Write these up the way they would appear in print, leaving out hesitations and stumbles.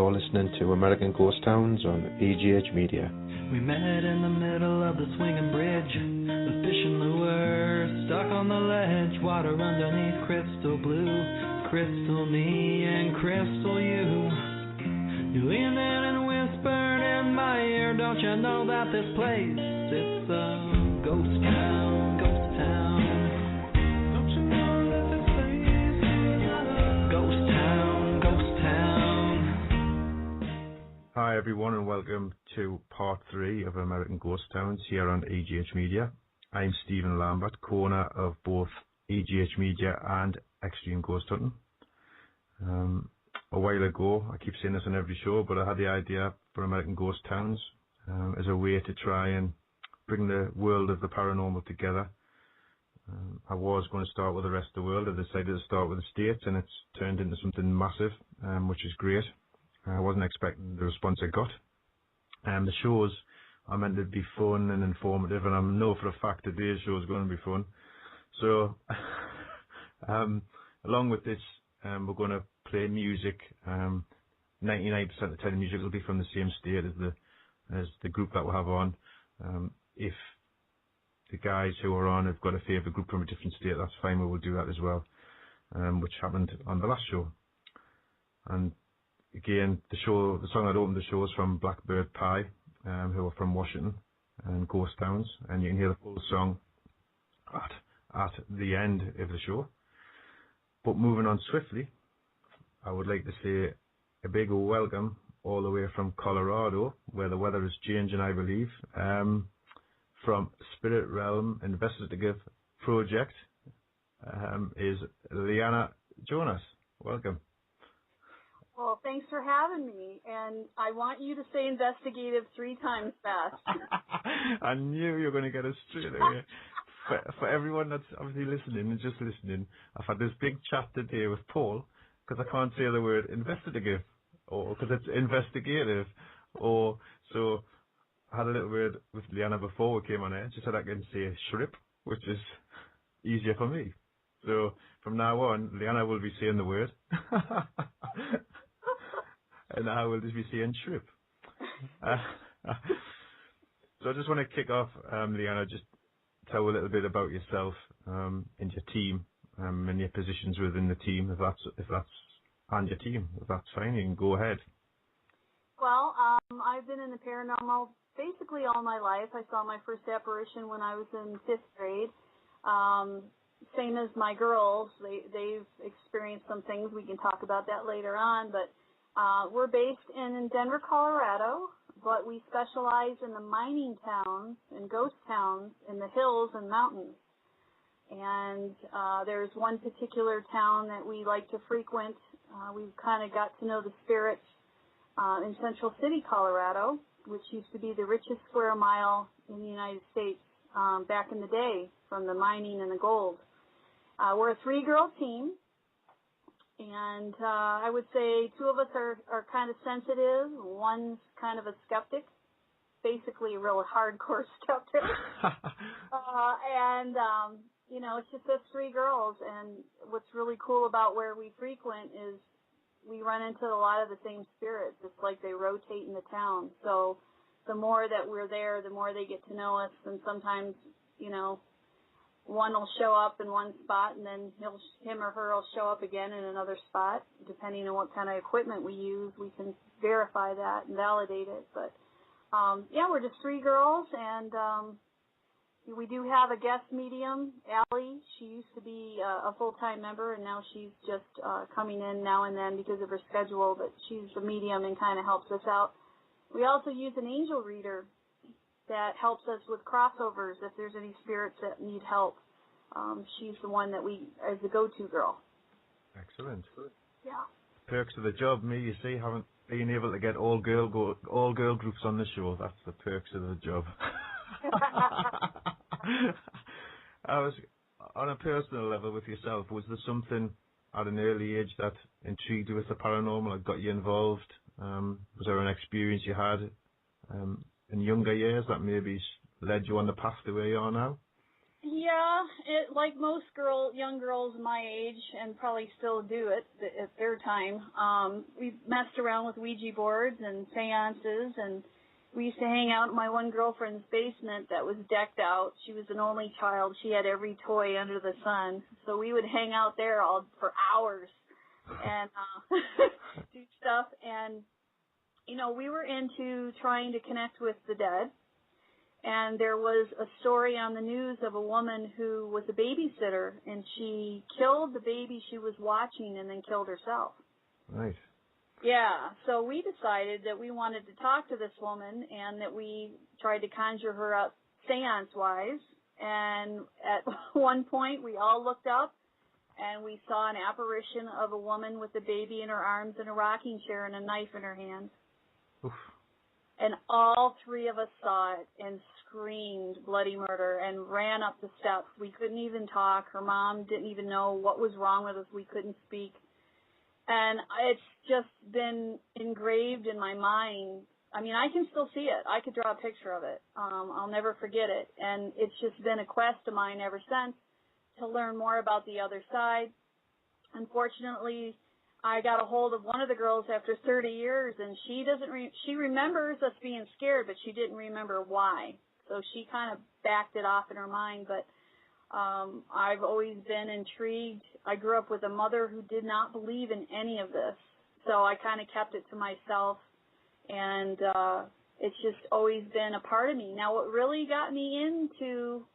you're listening to American Ghost Towns on EGH Media. We met in the middle of the swinging bridge, the fishing lure stuck on the ledge, water underneath crystal blue, crystal me and crystal you. You leaned in and whispered in my ear, don't you know that this place, it's a ghost town, ghost town. Don't you know that this place is a ghost town, ghost town. Hi everyone and welcome to part 3 of American Ghost Towns here on EGH Media. I'm Stephen Lambert, co-owner of both EGH Media and Extreme Ghost Hunting. A while ago, I keep saying this on every show, but I had the idea for American Ghost Towns as a way to try and bring the world of the paranormal together. I was going to start with the rest of the world. I decided to start with the States, and it's turned into something massive, which is great. I wasn't expecting the response I got. The shows are meant to be fun and informative, and I know for a fact today's show is going to be fun. So, along with this, we're going to play music. 99% of the time, the music will be from the same state as the group that we have on. If the guys who are on have got a favourite group from a different state, that's fine. We will do that as well, which happened on the last show. And again, the song that opened the show is from Blackbird Pie, who are from Washington and Ghost Towns, and you can hear the full song at the end of the show. But moving on swiftly, I would like to say a big welcome all the way from Colorado, where the weather is changing, I believe, from Spirit Realm Investigative Project, is LeeAnna Jonas. Welcome. Well, thanks for having me, and I want you to say investigative 3 times fast. I knew you were going to get us straight away. For everyone that's obviously listening and just listening, I've had this big chat today with Paul, because I can't say the word investigative, or because it's investigative, or so I had a little word with LeeAnna before we came on air. She said I can say SRIP, which is easier for me. So from now on, LeeAnna will be saying the word, and I will just be saying SRIP. So I just want to kick off, LeeAnna, just tell a little bit about yourself and your team and your positions within the team, if that's and your team. If that's fine, you can go ahead. Well, I've been in the paranormal basically all my life. I saw my first apparition when I was in 5th grade. Same as my girls, they've experienced some things. We can talk about that later on, but we're based in Denver, Colorado, but we specialize in the mining towns and ghost towns in the hills and mountains. And there's one particular town that we like to frequent. We've kind of got to know the spirits in Central City, Colorado, which used to be the richest square mile in the United States back in the day from the mining and the gold. We're a 3-girl team. And I would say 2 of us are kind of sensitive. One's kind of a skeptic, basically a real hardcore skeptic. You know, it's just us 3 girls. And what's really cool about where we frequent is we run into a lot of the same spirits. It's like they rotate in the town. So the more that we're there, the more they get to know us. And sometimes, you know, one will show up in one spot, and then him or her will show up again in another spot. Depending on what kind of equipment we use, we can verify that and validate it. But, yeah, we're just 3 girls, and we do have a guest medium, Allie. She used to be a full-time member, and now she's just coming in now and then because of her schedule, but she's the medium and kind of helps us out. We also use an angel reader that helps us with crossovers if there's any spirits that need help. She's the one that we, as the go-to girl. Excellent. Yeah. Perks of the job, me, you see, haven't been able to get all girl groups on the show. That's the perks of the job. I was, on a personal level with yourself, was there something at an early age that intrigued you with the paranormal, that got you involved? Was there an experience you had in younger years that maybe led you on the path to where you are now? Yeah, like most young girls my age, and probably still do it at their time. We messed around with Ouija boards and seances, and we used to hang out in my one girlfriend's basement that was decked out. She was an only child. She had every toy under the sun, so we would hang out there all for hours and do stuff. And we were into trying to connect with the dead. And there was a story on the news of a woman who was a babysitter, and she killed the baby she was watching and then killed herself. Right. Yeah, so we decided that we wanted to talk to this woman and that we tried to conjure her up seance-wise. And at one point, we all looked up, and we saw an apparition of a woman with a baby in her arms in a rocking chair and a knife in her hand. Oof. And all three of us saw it and screamed bloody murder and ran up the steps. We couldn't even talk. Her mom didn't even know what was wrong with us. We couldn't speak. And it's just been engraved in my mind. I mean, I can still see it. I could draw a picture of it. I'll never forget it. And it's just been a quest of mine ever since to learn more about the other side. Unfortunately, I got a hold of one of the girls after 30 years, and she remembers us being scared, but she didn't remember why. So she kind of backed it off in her mind, but I've always been intrigued. I grew up with a mother who did not believe in any of this, so I kind of kept it to myself, and it's just always been a part of me. Now, what really got me into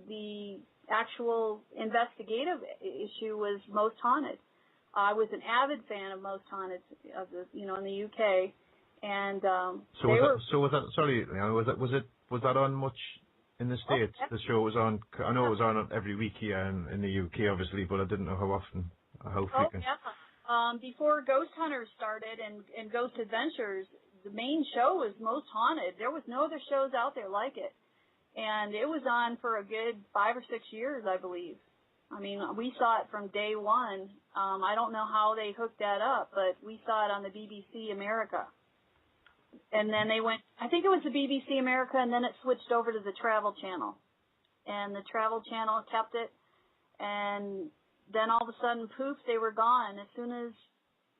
the actual investigative issue was Most Haunted. I was an avid fan of Most Haunted, in the UK, and was that on much in the States? Oh, the show was on. I know it was on every week here in the UK, obviously, but I didn't know how often, how frequent. Yeah. Before Ghost Hunters started and Ghost Adventures, the main show was Most Haunted. There was no other shows out there like it, and it was on for a good 5 or 6 years, I believe. I mean, we saw it from day one. I don't know how they hooked that up, but we saw it on the BBC America. And then they went, I think it was the BBC America, and then it switched over to the Travel Channel. And the Travel Channel kept it, and then all of a sudden, poof, they were gone. As soon as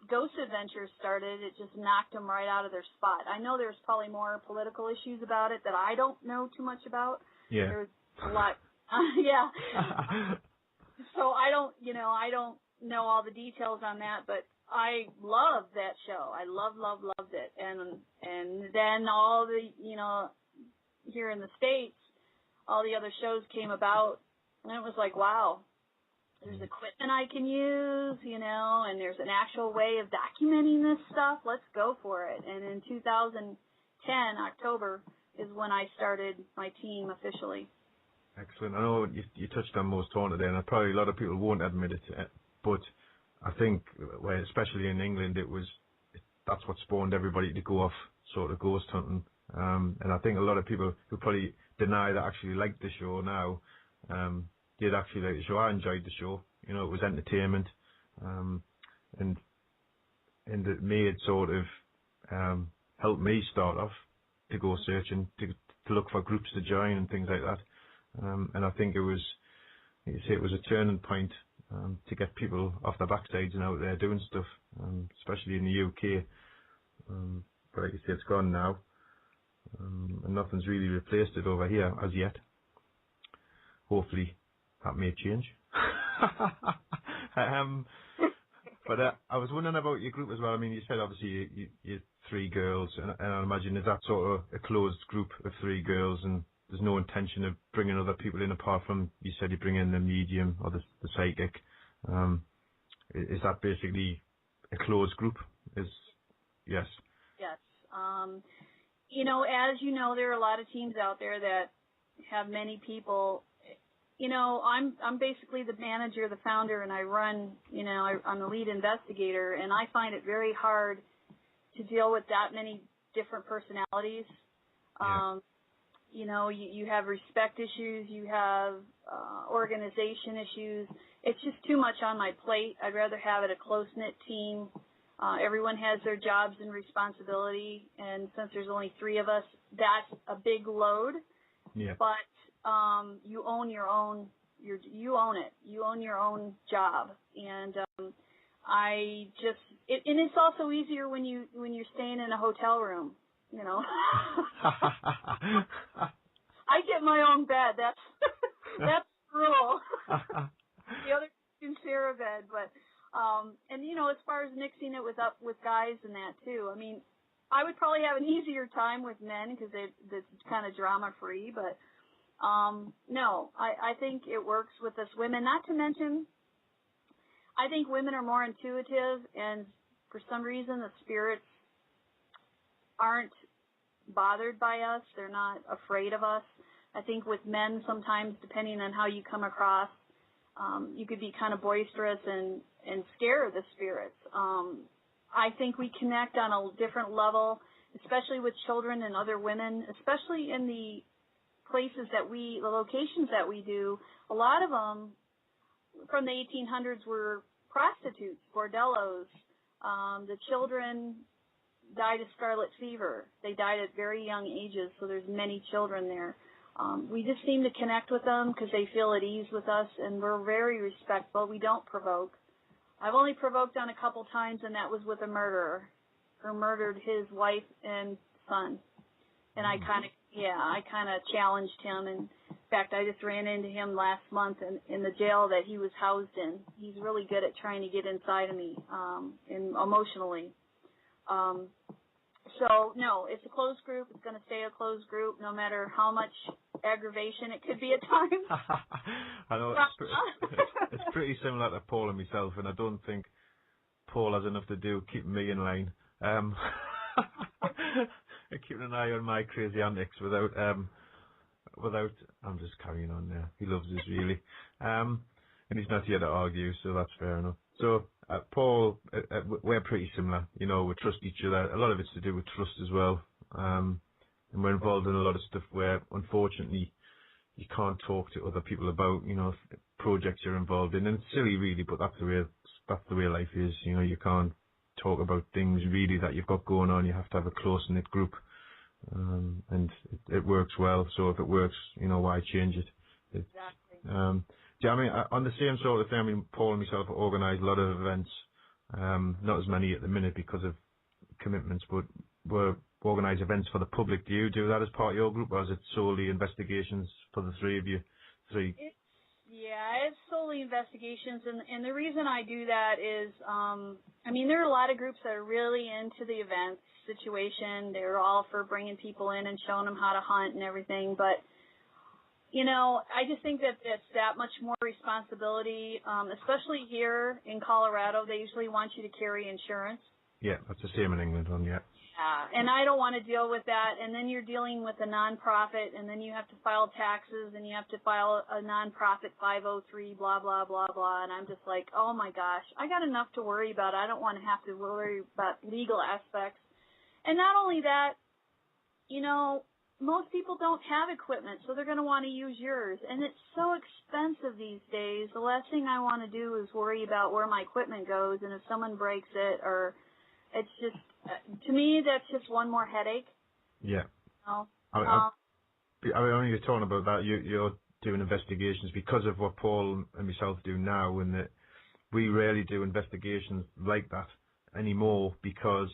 Ghost Adventures started, it just knocked them right out of their spot. I know there's probably more political issues about it that I don't know too much about. Yeah. There's a lot. Yeah. So I don't know all the details on that, but I loved that show. I loved it. And then all the, here in the States, all the other shows came about, and it was like, wow, there's equipment I can use, and there's an actual way of documenting this stuff. Let's go for it. And in 2010, October, is when I started my team officially. Excellent. I know you touched on Most Haunted there, and probably a lot of people won't admit it, but I think, especially in England, that's what spawned everybody to go off sort of ghost hunting. And I think a lot of people who probably deny that actually like the show now did actually like the show. I enjoyed the show. It was entertainment, and it made sort of helped me start off to go searching to look for groups to join and things like that. And I think it was a turning point to get people off their backsides and out there doing stuff, especially in the UK. But like you say, it's gone now, and nothing's really replaced it over here as yet. Hopefully, that may change. But I was wondering about your group as well. I mean, you said obviously you're 3 girls, and I imagine is that sort of a closed group of 3 girls, and there's no intention of bringing other people in apart from, you said you bring in the medium or the psychic. Is that basically a closed group? Yes. Yes. As you know, there are a lot of teams out there that have many people. I'm basically the manager, the founder, and I run, I'm the lead investigator, and I find it very hard to deal with that many different personalities. Yeah. You have respect issues, you have organization issues. It's just too much on my plate. I'd rather have it a close-knit team. Everyone has their jobs and responsibility, and since there's only 3 of us, that's a big load. Yeah. But you own your own. You own it. You own your own job, and and it's also easier when you're staying in a hotel room. You know, I get my own bed. That's the rule. The other can share a bed, but and you know, as far as mixing it with guys and that too. I mean, I would probably have an easier time with men because it's kind of drama free, but no, I think it works with us women. Not to mention, I think women are more intuitive, and for some reason the spirits aren't bothered by us. They're not afraid of us. I think with men sometimes, depending on how you come across, you could be kind of boisterous and scare the spirits. I think we connect on a different level, especially with children and other women, especially in the locations that we do. A lot of them from the 1800s were prostitutes, bordellos. The children died of scarlet fever. They died at very young ages, so there's many children there. We just seem to connect with them because they feel at ease with us, and we're very respectful. We don't provoke. I've only provoked on a couple times, and that was with a murderer who murdered his wife and son. And I kind of challenged him. And in fact, I just ran into him last month in the jail that he was housed in. He's really good at trying to get inside of me, emotionally. So, no, it's a closed group. It's going to stay a closed group no matter how much aggravation it could be at times. I know it's pretty similar to Paul and myself, and I don't think Paul has enough to do keeping me in line. Keeping an eye on my crazy antics without I'm just carrying on there. He loves us really. And he's not here to argue, so that's fair enough. So Paul, we're pretty similar. You know, we trust each other. A lot of it's to do with trust as well. And we're involved in a lot of stuff where, unfortunately, you can't talk to other people about, you know, projects you're involved in. And it's silly, really, but that's the way life is. You know, you can't talk about things really that you've got going on. You have to have a close-knit group. And it works well. So if it works, you know, why change it? Exactly. Yeah, I mean, on the same sort of thing, I mean, Paul and myself organise a lot of events. Not as many at the minute because of commitments, but we organise events for the public. Do you do that as part of your group, or is it solely investigations for the three of you? It's solely investigations, and the reason I do that is, I mean, there are a lot of groups that are really into the event situation. They're all for bringing people in and showing them how to hunt and everything, but you know, I just think that it's that much more responsibility, especially here in Colorado. They usually want you to carry insurance. Yeah, that's the same in England, yeah. And I don't want to deal with that. And then you're dealing with a nonprofit, and then you have to file taxes, and you have to file a nonprofit 503, blah, blah, blah, blah. And I'm just like, oh, my gosh, I got enough to worry about. I don't want to have to worry about legal aspects. And not only that, you know, most people don't have equipment, so they're going to want to use yours. And it's so expensive these days. The last thing I want to do is worry about where my equipment goes and if someone breaks it, or it's just, to me, that's just one more headache. Yeah. You know? I mean, when you're talking about that, you're doing investigations because of what Paul and myself do now, and that we rarely do investigations like that anymore because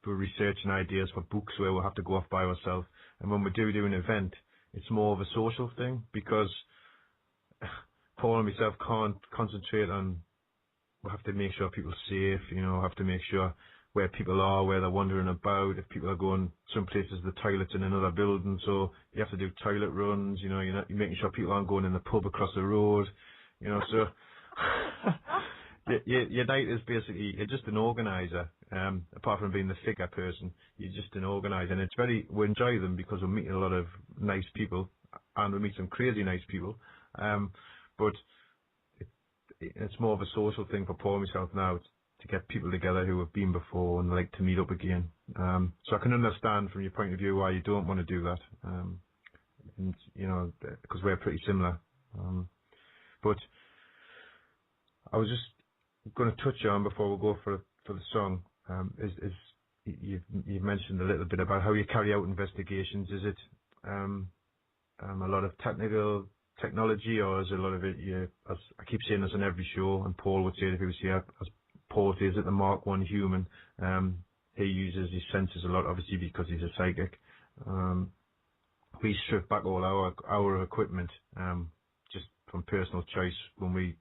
we're researching ideas for books where we'll have to go off by ourselves. And when we do an event, it's more of a social thing because Paul and myself can't concentrate on, we have to make sure people are safe, you know, have to make sure where people are, where they're wandering about, if people are going some places, the toilet's in another building, so you have to do toilet runs, you know, you're making sure people aren't going in the pub across the road, you know, so your night is basically, you're just an organiser. Apart from being the figure person, you're just an organiser, and we enjoy them because we meet a lot of nice people, and we meet some crazy nice people. But it's more of a social thing for Paul and myself now to get people together who have been before and like to meet up again. So I can understand from your point of view why you don't want to do that, and you know, because we're pretty similar. But I was just going to touch on before we go for the song. You've mentioned a little bit about how you carry out investigations. Is it a lot of technology, or is a lot of it, as I keep saying this on every show, and Paul would say it if he was here, as Paul says it, the Mark 1 human, he uses his senses a lot, obviously because he's a psychic. We strip back all our equipment, just from personal choice when we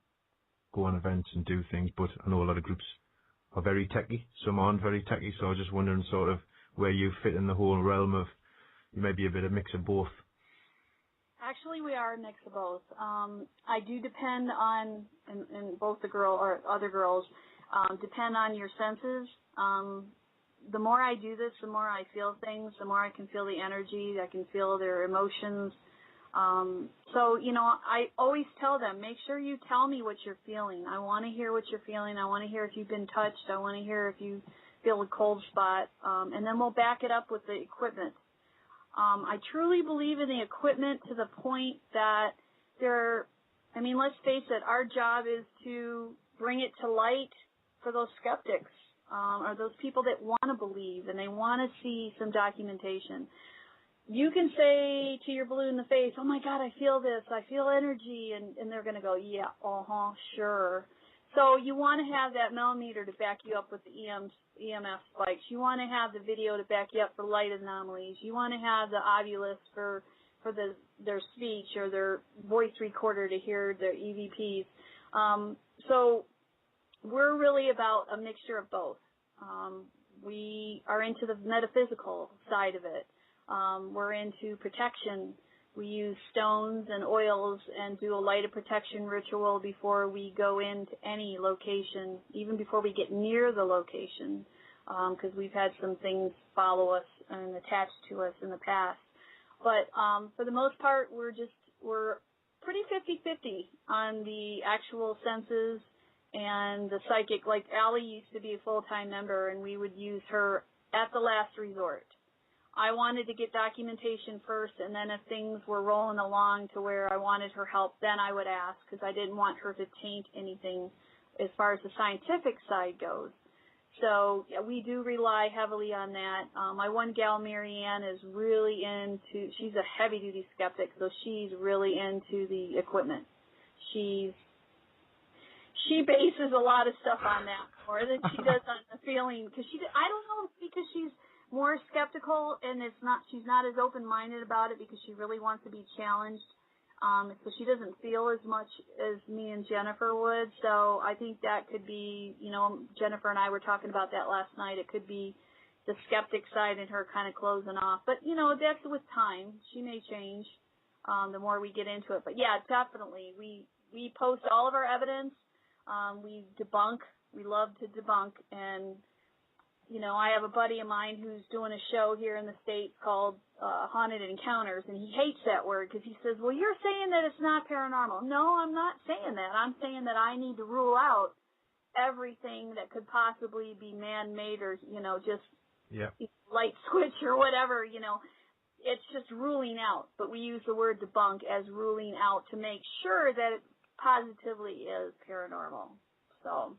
go on events and do things, but I know a lot of groups are very techy, some aren't very techy, so I was just wondering sort of where you fit in the whole realm of, you may be a bit of mix of both. Actually, we are a mix of both. I do depend on, and both the girl or other girls, depend on your senses. The more I do this, the more I feel things, the more I can feel the energy, I can feel their emotions. So, I always tell them, make sure you tell me what you're feeling. I want to hear what you're feeling. I want to hear if you've been touched. I want to hear if you feel a cold spot. And then we'll back it up with the equipment. I truly believe in the equipment to the point that let's face it, our job is to bring it to light for those skeptics, or those people that want to believe and they want to see some documentation. You can say to your blue in the face, oh my God, I feel this, I feel energy, and they're going to go, yeah, sure. So you want to have that millimeter to back you up with the EMF spikes. You want to have the video to back you up for light anomalies. You want to have the Ovilus for their speech or their voice recorder to hear their EVPs. So we're really about a mixture of both. We are into the metaphysical side of it. We're into protection. We use stones and oils and do a light of protection ritual before we go into any location, even before we get near the location, because we've had some things follow us and attach to us in the past. But for the most part, we're pretty 50-50 on the actual senses and the psychic. Like Allie used to be a full-time member, and we would use her at the last resort. I wanted to get documentation first, and then if things were rolling along to where I wanted her help, then I would ask, because I didn't want her to taint anything as far as the scientific side goes. So yeah, we do rely heavily on that. My one gal, Marianne, is really she's a heavy-duty skeptic, so she's really into the equipment. She bases a lot of stuff on that more than she does on the feeling, because I don't know, it's because she's more skeptical, and she's not as open-minded about it because she really wants to be challenged. So she doesn't feel as much as me and Jennifer would. So I think that could be, Jennifer and I were talking about that last night. It could be the skeptic side and her kind of closing off. But, that's with time. She may change the more we get into it. But, yeah, definitely. We post all of our evidence. We debunk. We love to debunk. And I have a buddy of mine who's doing a show here in the States called Haunted Encounters, and he hates that word because he says, well, you're saying that it's not paranormal. No, I'm not saying that. I'm saying that I need to rule out everything that could possibly be man-made or, just light switch or whatever, It's just ruling out, but we use the word debunk as ruling out to make sure that it positively is paranormal. So,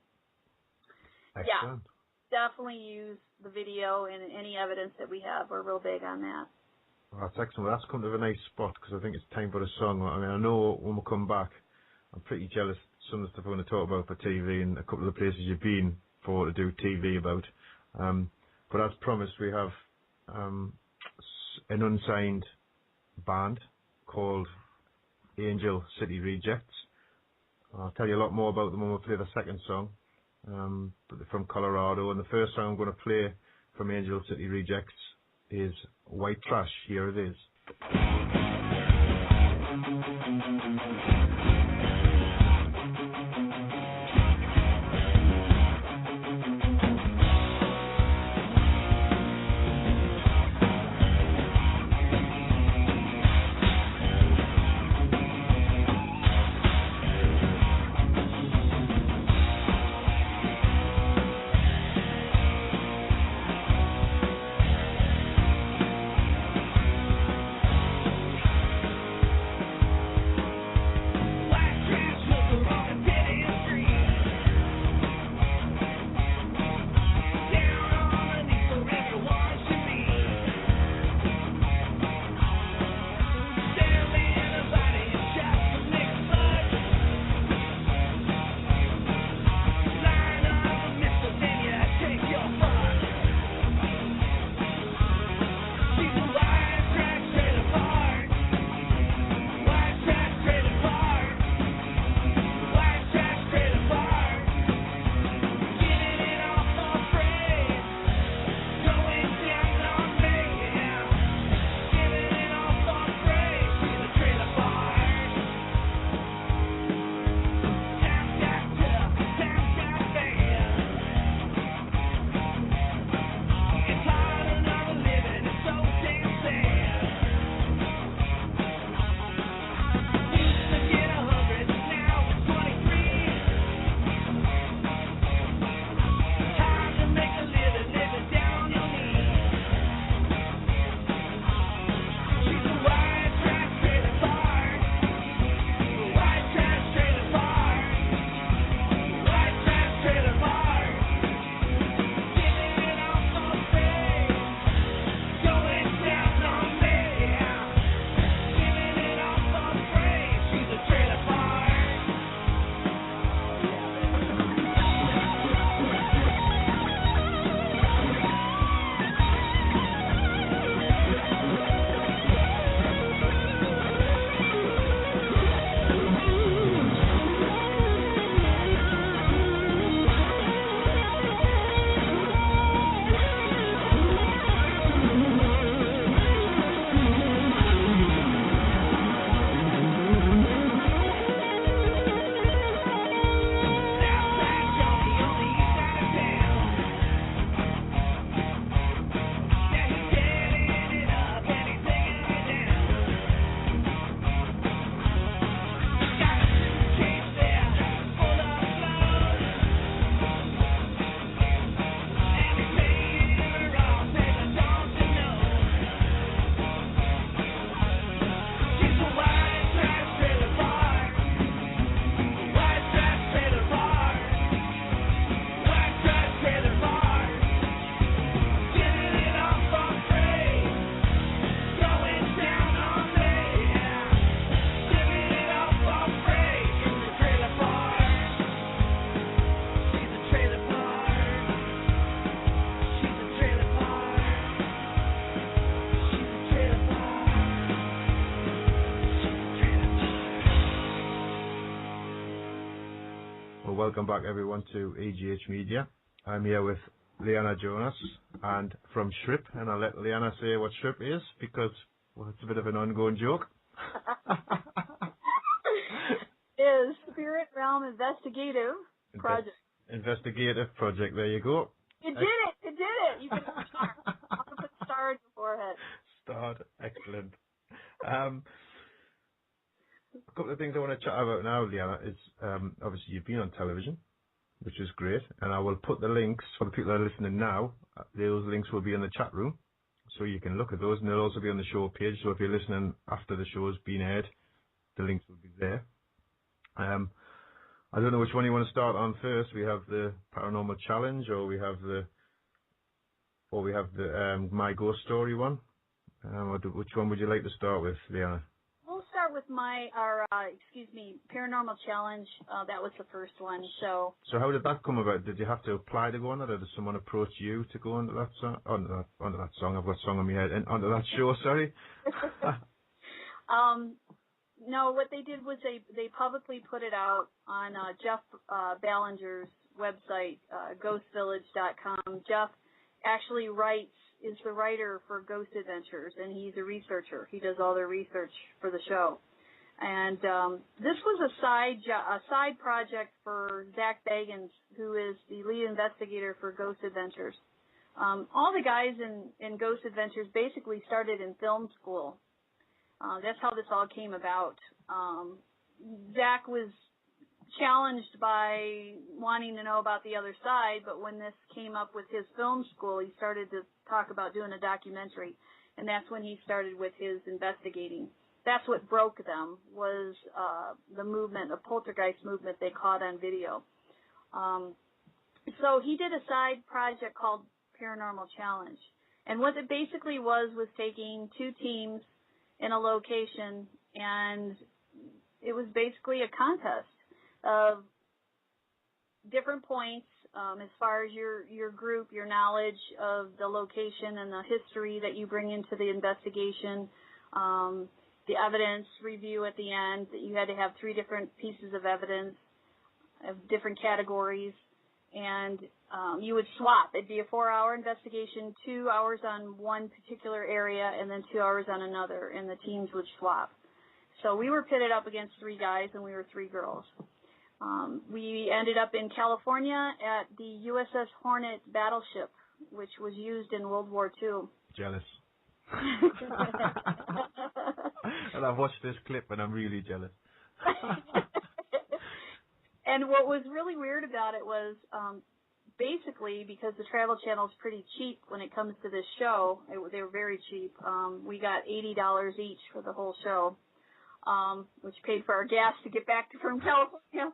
excellent. Yeah. Definitely use the video and any evidence that we have. We're real big on that. Well, that's excellent. Well, that's come to a nice spot because I think it's time for a song. I mean, I know when we come back, I'm pretty jealous of some of the stuff I want to talk about for TV and a couple of the places you've been for to do TV about. But as promised, we have an unsigned band called Angel City Rejects. I'll tell you a lot more about them when we play the second song. But they're from Colorado, and the first song I'm going to play from Angel City Rejects is White Trash. Here it is. welcome back everyone to EGH Media. I'm here with LeeAnna Jonas and from SRIP, and I'll let LeeAnna say what SRIP is because, well, it's a bit of an ongoing joke. Is Spirit Realm Investigative Project. Investigative Project, there you go. You did it! You can start. I'll put star in your forehead. Starred, excellent. A couple of things I want to chat about now, LeeAnna, is obviously you've been on television, which is great, and I will put the links for the people that are listening now. Those links will be in the chat room, so you can look at those, and they'll also be on the show page. So if you're listening after the show's been aired, the links will be there. I don't know which one you want to start on first. We have the Paranormal Challenge, or we have the My Ghost Story one. Which one would you like to start with, LeeAnna? We'll start with Paranormal Challenge. That was the first one. So how did that come about? Did you have to apply to go on it, or did someone approach you to go onto that song? Onto that song. I've got a song on my head. And onto that show, sorry. No, what they did was they publicly put it out on Jeff Ballinger's website, ghostvillage.com. Jeff actually is the writer for Ghost Adventures, and he's a researcher. He does all the research for the show. And this was a side project for Zach Bagans, who is the lead investigator for Ghost Adventures. All the guys in Ghost Adventures basically started in film school. That's how this all came about. Zach was challenged by wanting to know about the other side, but when this came up with his film school, he started to talk about doing a documentary, and that's when he started with his investigating. That's what broke them, was the movement, a poltergeist movement they caught on video. So he did a side project called Paranormal Challenge, and what it basically was taking two teams in a location, and it was basically a contest of different points as far as your group, your knowledge of the location and the history that you bring into the investigation, the evidence review at the end, that you had to have 3 different pieces of evidence of different categories, and you would swap. It'd be a 4-hour investigation, 2 hours on one particular area, and then 2 hours on another, and the teams would swap. So we were pitted up against 3 guys, and we were 3 girls. We ended up in California at the USS Hornet battleship, which was used in World War II. Jealous. And I've watched this clip, and I'm really jealous. And what was really weird about it was, basically, because the Travel Channel is pretty cheap when it comes to this show, they were very cheap. We got $80 each for the whole show, which paid for our gas to get back from California.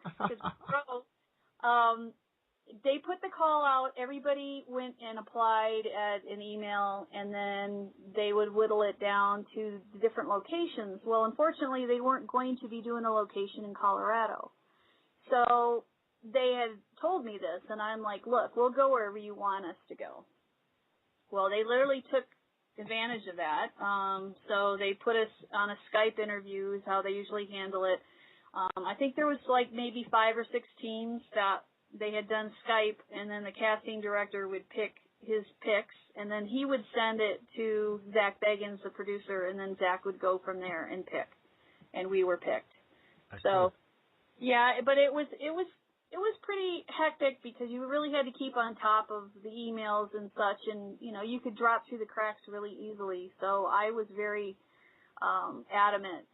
They put the call out. Everybody went and applied at an email, and then they would whittle it down to the different locations. Well, unfortunately, they weren't going to be doing a location in Colorado. So they had told me this, and I'm like, look, we'll go wherever you want us to go. Well, they literally took advantage of that. So they put us on a Skype interview, is how they usually handle it. I think there was like maybe 5 or 6 teams that they had done Skype, and then the casting director would pick his picks, and then he would send it to Zach Bagans, the producer, and then Zach would go from there and pick, and we were picked. So, yeah, but it was pretty hectic because you really had to keep on top of the emails and such, and you could drop through the cracks really easily. So I was very adamant.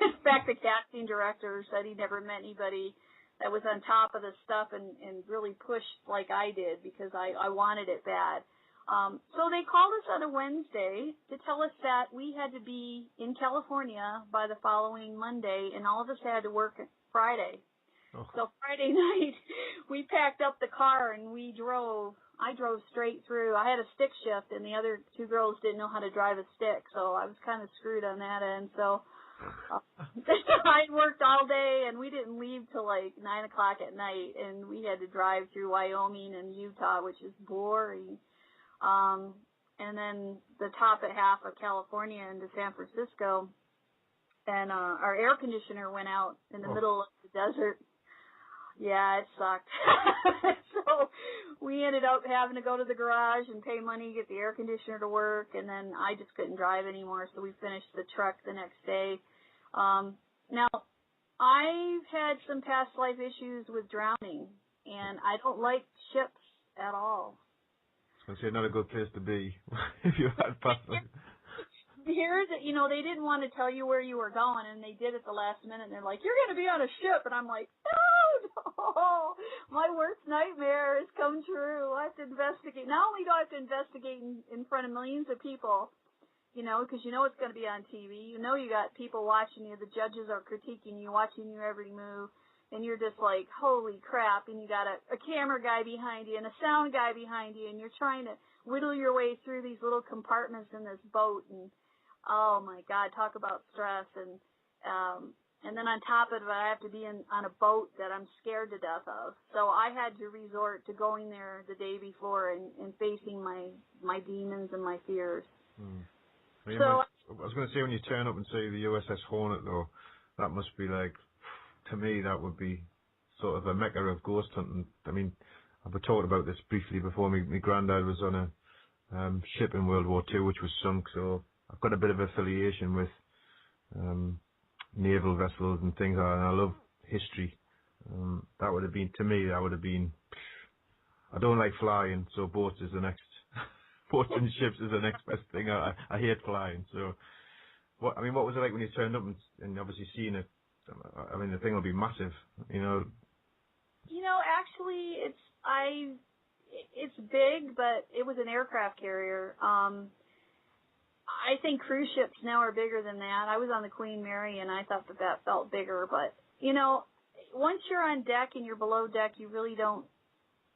In fact, the casting director said he never met anybody that was on top of the stuff and really pushed like I did because I wanted it bad. So they called us on a Wednesday to tell us that we had to be in California by the following Monday, and all of us had to work Friday. Oh. So Friday night, we packed up the car and we drove. I drove straight through. I had a stick shift, and the other 2 girls didn't know how to drive a stick, so I was kind of screwed on that end. So I worked all day, and we didn't leave till like 9 o'clock at night, and we had to drive through Wyoming and Utah, which is boring. And then the top at half of California into San Francisco, and our air conditioner went out in the middle of the desert. Yeah, it sucked. So we ended up having to go to the garage and pay money to get the air conditioner to work, and then I just couldn't drive anymore, so we finished the truck the next day. Now, I've had some past life issues with drowning, and I don't like ships at all. I was going to say, not a good place to be if you had past life. Here's, they didn't want to tell you where you were going, and they did at the last minute, and they're like, you're going to be on a ship, and I'm like, no, my worst nightmare has come true. I have to investigate. Not only do I have to investigate in front of millions of people, because it's going to be on TV. You got people watching you. The judges are critiquing you, watching your every move, and you're just like, holy crap, and you got a camera guy behind you and a sound guy behind you, and you're trying to whittle your way through these little compartments in this boat, and oh my God, talk about stress. And then on top of it, I have to be on a boat that I'm scared to death of. So I had to resort to going there the day before and facing my demons and my fears. I was going to say, when you turn up and say the USS Hornet, though, that must be like, to me, that would be sort of a mecca of ghost hunting. I mean, I've been talking about this briefly before. My granddad was on a ship in World War II, which was sunk, so I've got a bit of affiliation with naval vessels and things like that, and I love history. That would have been, to me, I don't like flying, so boats is the next, boats and ships is the next best thing. I hate flying, so, what was it like when you turned up and obviously seeing it? I mean, the thing will be massive, Actually, it's big, but it was an aircraft carrier. I think cruise ships now are bigger than that. I was on the Queen Mary, and I thought that felt bigger. But, once you're on deck and you're below deck, you really don't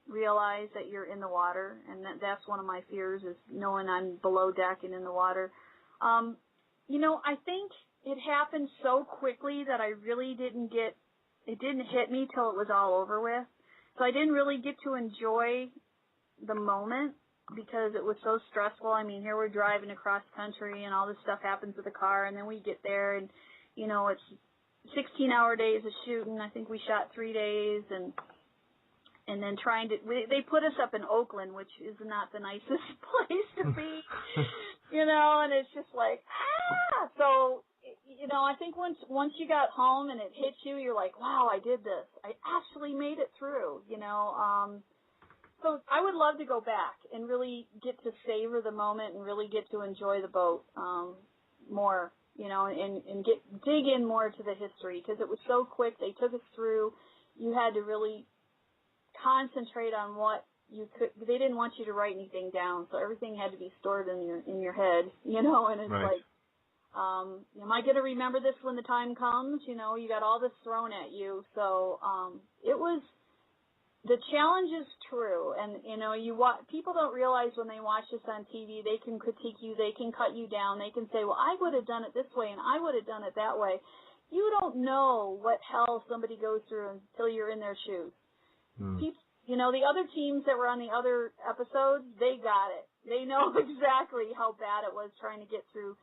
realize that you're in the water. And that's one of my fears, is knowing I'm below deck and in the water. I think it happened so quickly that I really didn't hit me till it was all over with. So I didn't really get to enjoy the moment, because it was so stressful. I mean, here we're driving across country and all this stuff happens with the car, and then we get there and, it's 16-hour days of shooting. I think we shot 3 days, and then they put us up in Oakland, which is not the nicest place to be, and it's just like, So, I think once you got home and it hit you, you're like, wow, I did this. I actually made it through, So I would love to go back and really get to savor the moment and really get to enjoy the boat more, and dig in more to the history, because it was so quick. They took us through. You had to really concentrate on what you could. They didn't want you to write anything down, so everything had to be stored in your head, and it's right. like, am I going to remember this when the time comes? You got all this thrown at you. So it was. The challenge is true, and people don't realize when they watch this on TV, they can critique you, they can cut you down, they can say, well, I would have done it this way, and I would have done it that way. You don't know what hell somebody goes through until you're in their shoes. People, the other teams that were on the other episodes, they got it. They know exactly how bad it was trying to get through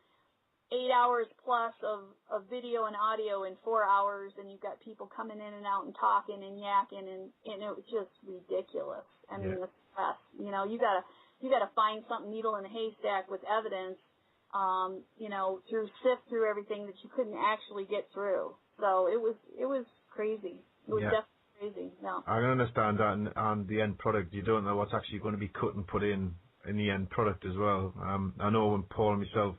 8 hours plus of video and audio in 4 hours, and you've got people coming in and out and talking and yakking, and it was just ridiculous. I mean, the stress. You gotta find something, needle in a haystack with evidence, sift through everything that you couldn't actually get through. So it was crazy. It was definitely crazy. Yeah. I can understand that, and the end product, you don't know what's actually going to be cut and put in the end product as well. I know when Paul and myself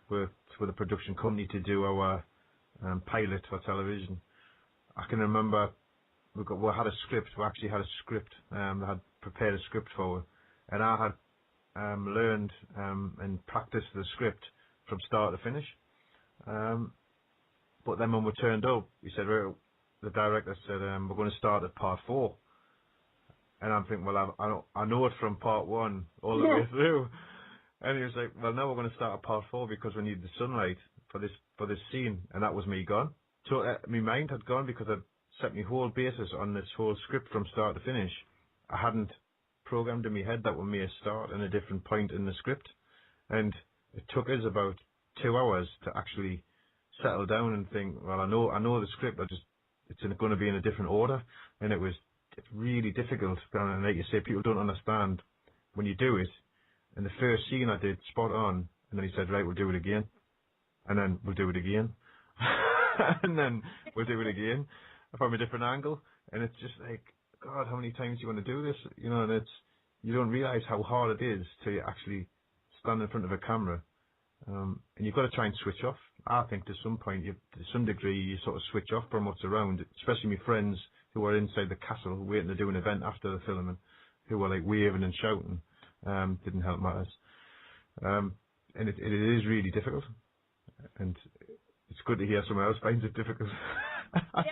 worked with a production company to do our pilot for television, I can remember we had a script. We actually had a script. They had prepared a script for it, and I had learned and practiced the script from start to finish. But then when we turned up, the director said, we're going to start at part 4. And I'm thinking, well, I know it from part 1 all the way through. And he was like, well, now we're going to start at part 4 because we need the sunlight for this scene. And that was me gone. So my mind had gone because I'd set my whole basis on this whole script from start to finish. I hadn't programmed in my head that we may start in a different point in the script. And it took us about 2 hours to actually settle down and think, well, I know the script. it's going to be in a different order, and it's really difficult. And like you say, people don't understand when you do it. And the first scene I did, spot on, and then he said, right, we'll do it again, and then we'll do it again, and then we'll do it again from a different angle, and it's just like, God, how many times do you want to do this? You know, and you don't realise how hard it is to actually stand in front of a camera. And you've got to try and switch off. I think to some point, to some degree, you sort of switch off from what's around, especially my friends who are inside the castle waiting to do an event after the filming, who were like waving and shouting. Didn't help matters. And it is really difficult. And it's good to hear someone else finds it difficult. Yeah,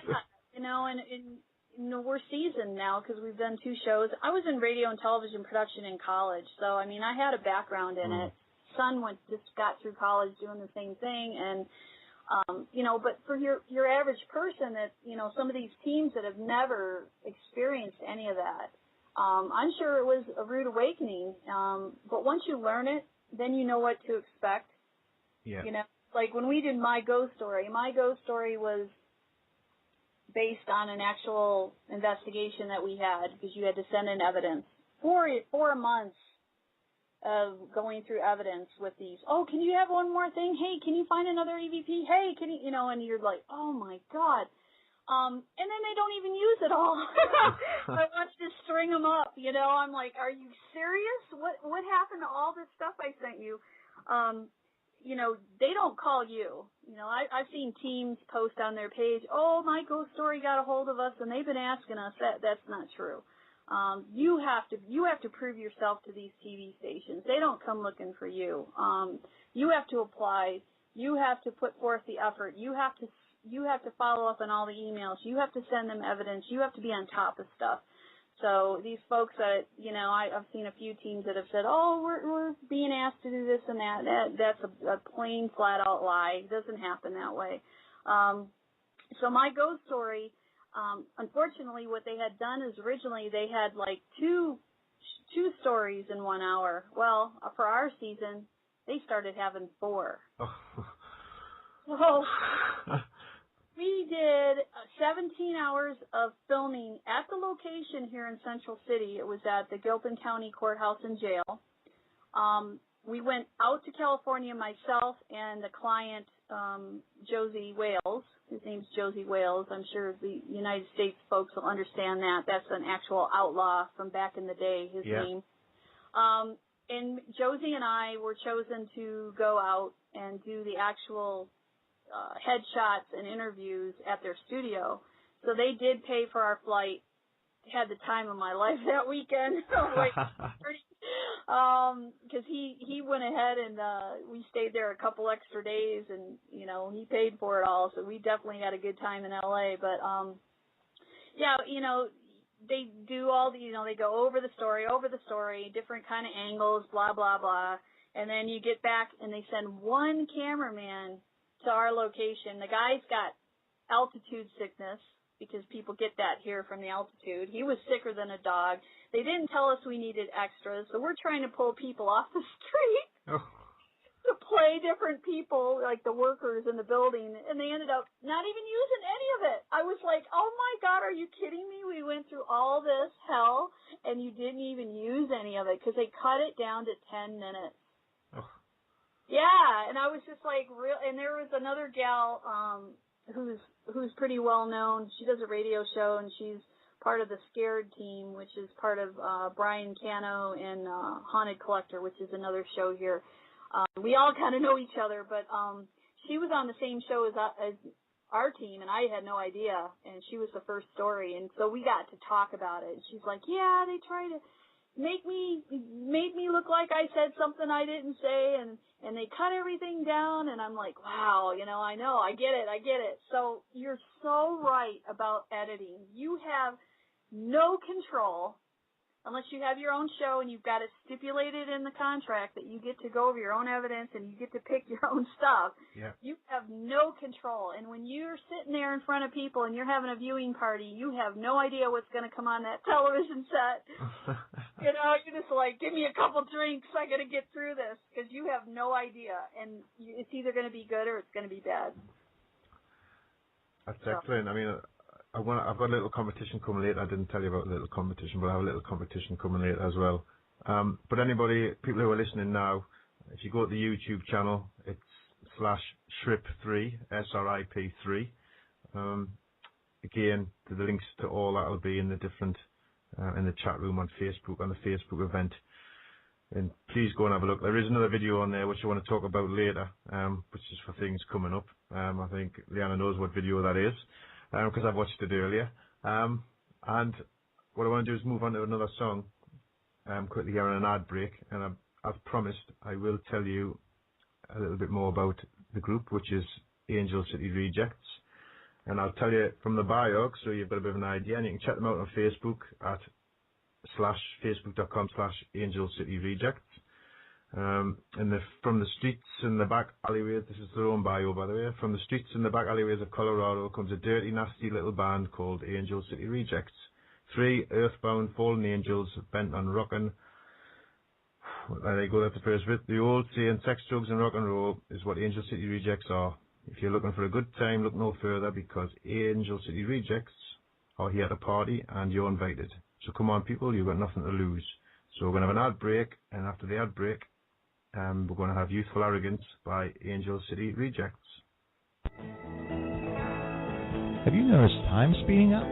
and we're seasoned now because we've done 2 shows. I was in radio and television production in college, so I mean, I had a background in it. Son just got through college doing the same thing, and but for your average person that some of these teams that have never experienced any of that, I'm sure it was a rude awakening. But once you learn it, then you know what to expect. Yeah. Like when we did My Ghost Story was based on an actual investigation that we had, because you had to send in evidence. 4 months of going through evidence with these. Oh, can you have one more thing? Hey, can you find another EVP? Hey, can you, and you're like, oh my God. And then they don't even use it all. I want to string them up, I'm like, are you serious? What happened to all this stuff I sent you? They don't call you. I've seen teams post on their page, oh, My Ghost Story got a hold of us and they've been asking us. That's not true. You have to prove yourself to these TV stations. They don't come looking for you. You have to apply. You have to put forth the effort. You have to follow up on all the emails. You have to send them evidence. You have to be on top of stuff. So these folks that, I've seen a few teams that have said, oh, we're being asked to do this and that. That's a plain, flat-out lie. It doesn't happen that way. So My Ghost Story, unfortunately, what they had done is originally they had like two stories in 1 hour. Well, for our season, they started having 4. So we did 17 hours of filming at the location here in Central City. It was at the Gilpin County Courthouse and Jail. We went out to California, myself and the client, Josie Wales. His name's Josie Wales. I'm sure the United States folks will understand that. That's an actual outlaw from back in the day, his name. And Josie and I were chosen to go out and do the actual headshots and interviews at their studio. So they did pay for our flight. Had the time of my life that weekend. Because he went ahead and we stayed there a couple extra days, and he paid for it all, so we definitely had a good time in LA. But they do all the they go over the story, different kind of angles, blah blah blah, and then you get back and they send one cameraman to our location. The guy's got altitude sickness, because people get that here from the altitude. He was sicker than a dog. They didn't tell us we needed extras, so we're trying to pull people off the street to play different people, like the workers in the building, and they ended up not even using any of it. I was like, oh my God, are you kidding me? We went through all this hell, and you didn't even use any of it, because they cut it down to 10 minutes. Yeah, and I was just like, and there was another gal, who's pretty well known. She does a radio show, and she's part of the Scared team, which is part of Brian Cano and Haunted Collector, which is another show here. We all kind of know each other, but she was on the same show as our team, and I had no idea, and she was the first story, and so we got to talk about it. And she's like, yeah, they try to make me look like I said something I didn't say, and they cut everything down, and I'm like, wow, I get it. So you're so right about editing. You have no control unless you have your own show and you've got it stipulated in the contract that you get to go over your own evidence and you get to pick your own stuff. Yeah. You have no control. And when you're sitting there in front of people and you're having a viewing party, you have no idea what's going to come on that television set. You're just like, give me a couple drinks. I got to get through this, because you have no idea. And it's either going to be good or it's going to be bad. That's excellent. I mean, I've got a little competition coming later. I didn't tell you about the little competition, but I have a little competition coming later as well. But people who are listening now, if you go to the YouTube channel, it's /SRIP3, SRIP3. Again, the links to all that will be in the different in the chat room on Facebook, on the Facebook event. And please go and have a look. There is another video on there which I want to talk about later, which is for things coming up. I think LeeAnna knows what video that is, because I've watched it earlier. And what I want to do is move on to another song quickly here on an ad break. And I've promised I will tell you a little bit more about the group, which is Angel City Rejects. And I'll tell you from the bio, so you've got a bit of an idea. And you can check them out on Facebook at facebook.com/Angel City Rejects. And from the streets and the back alleyways, this is their own bio, by the way. From the streets and the back alleyways of Colorado comes a dirty, nasty little band called Angel City Rejects. 3 earthbound fallen angels bent on rockin'. There you go, that's the first bit. The old saying, sex, drugs and rock and roll is what Angel City Rejects are. If you're looking for a good time, look no further, because Angel City Rejects are here to party and you're invited. So come on, people, you've got nothing to lose. So we're going to have an ad break, and after the ad break, we're going to have Youthful Arrogance by Angel City Rejects. Have you noticed time speeding up?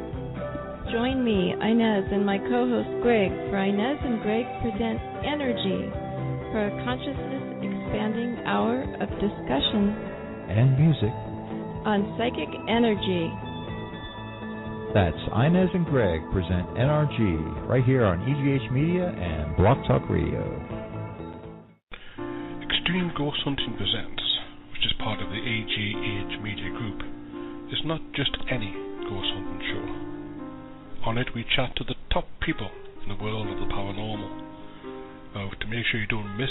Join me, Inez, and my co-host Greg for Inez and Greg Present Energy, for a consciousness-expanding hour of discussion and music on psychic energy. That's Inez and Greg Present NRG, right here on EGH Media and Block Talk Radio. Extreme Ghost Hunting Presents, which is part of the EGH Media Group, is not just any ghost hunting show. On it we chat to the top people in the world of the paranormal. Now, to make sure you don't miss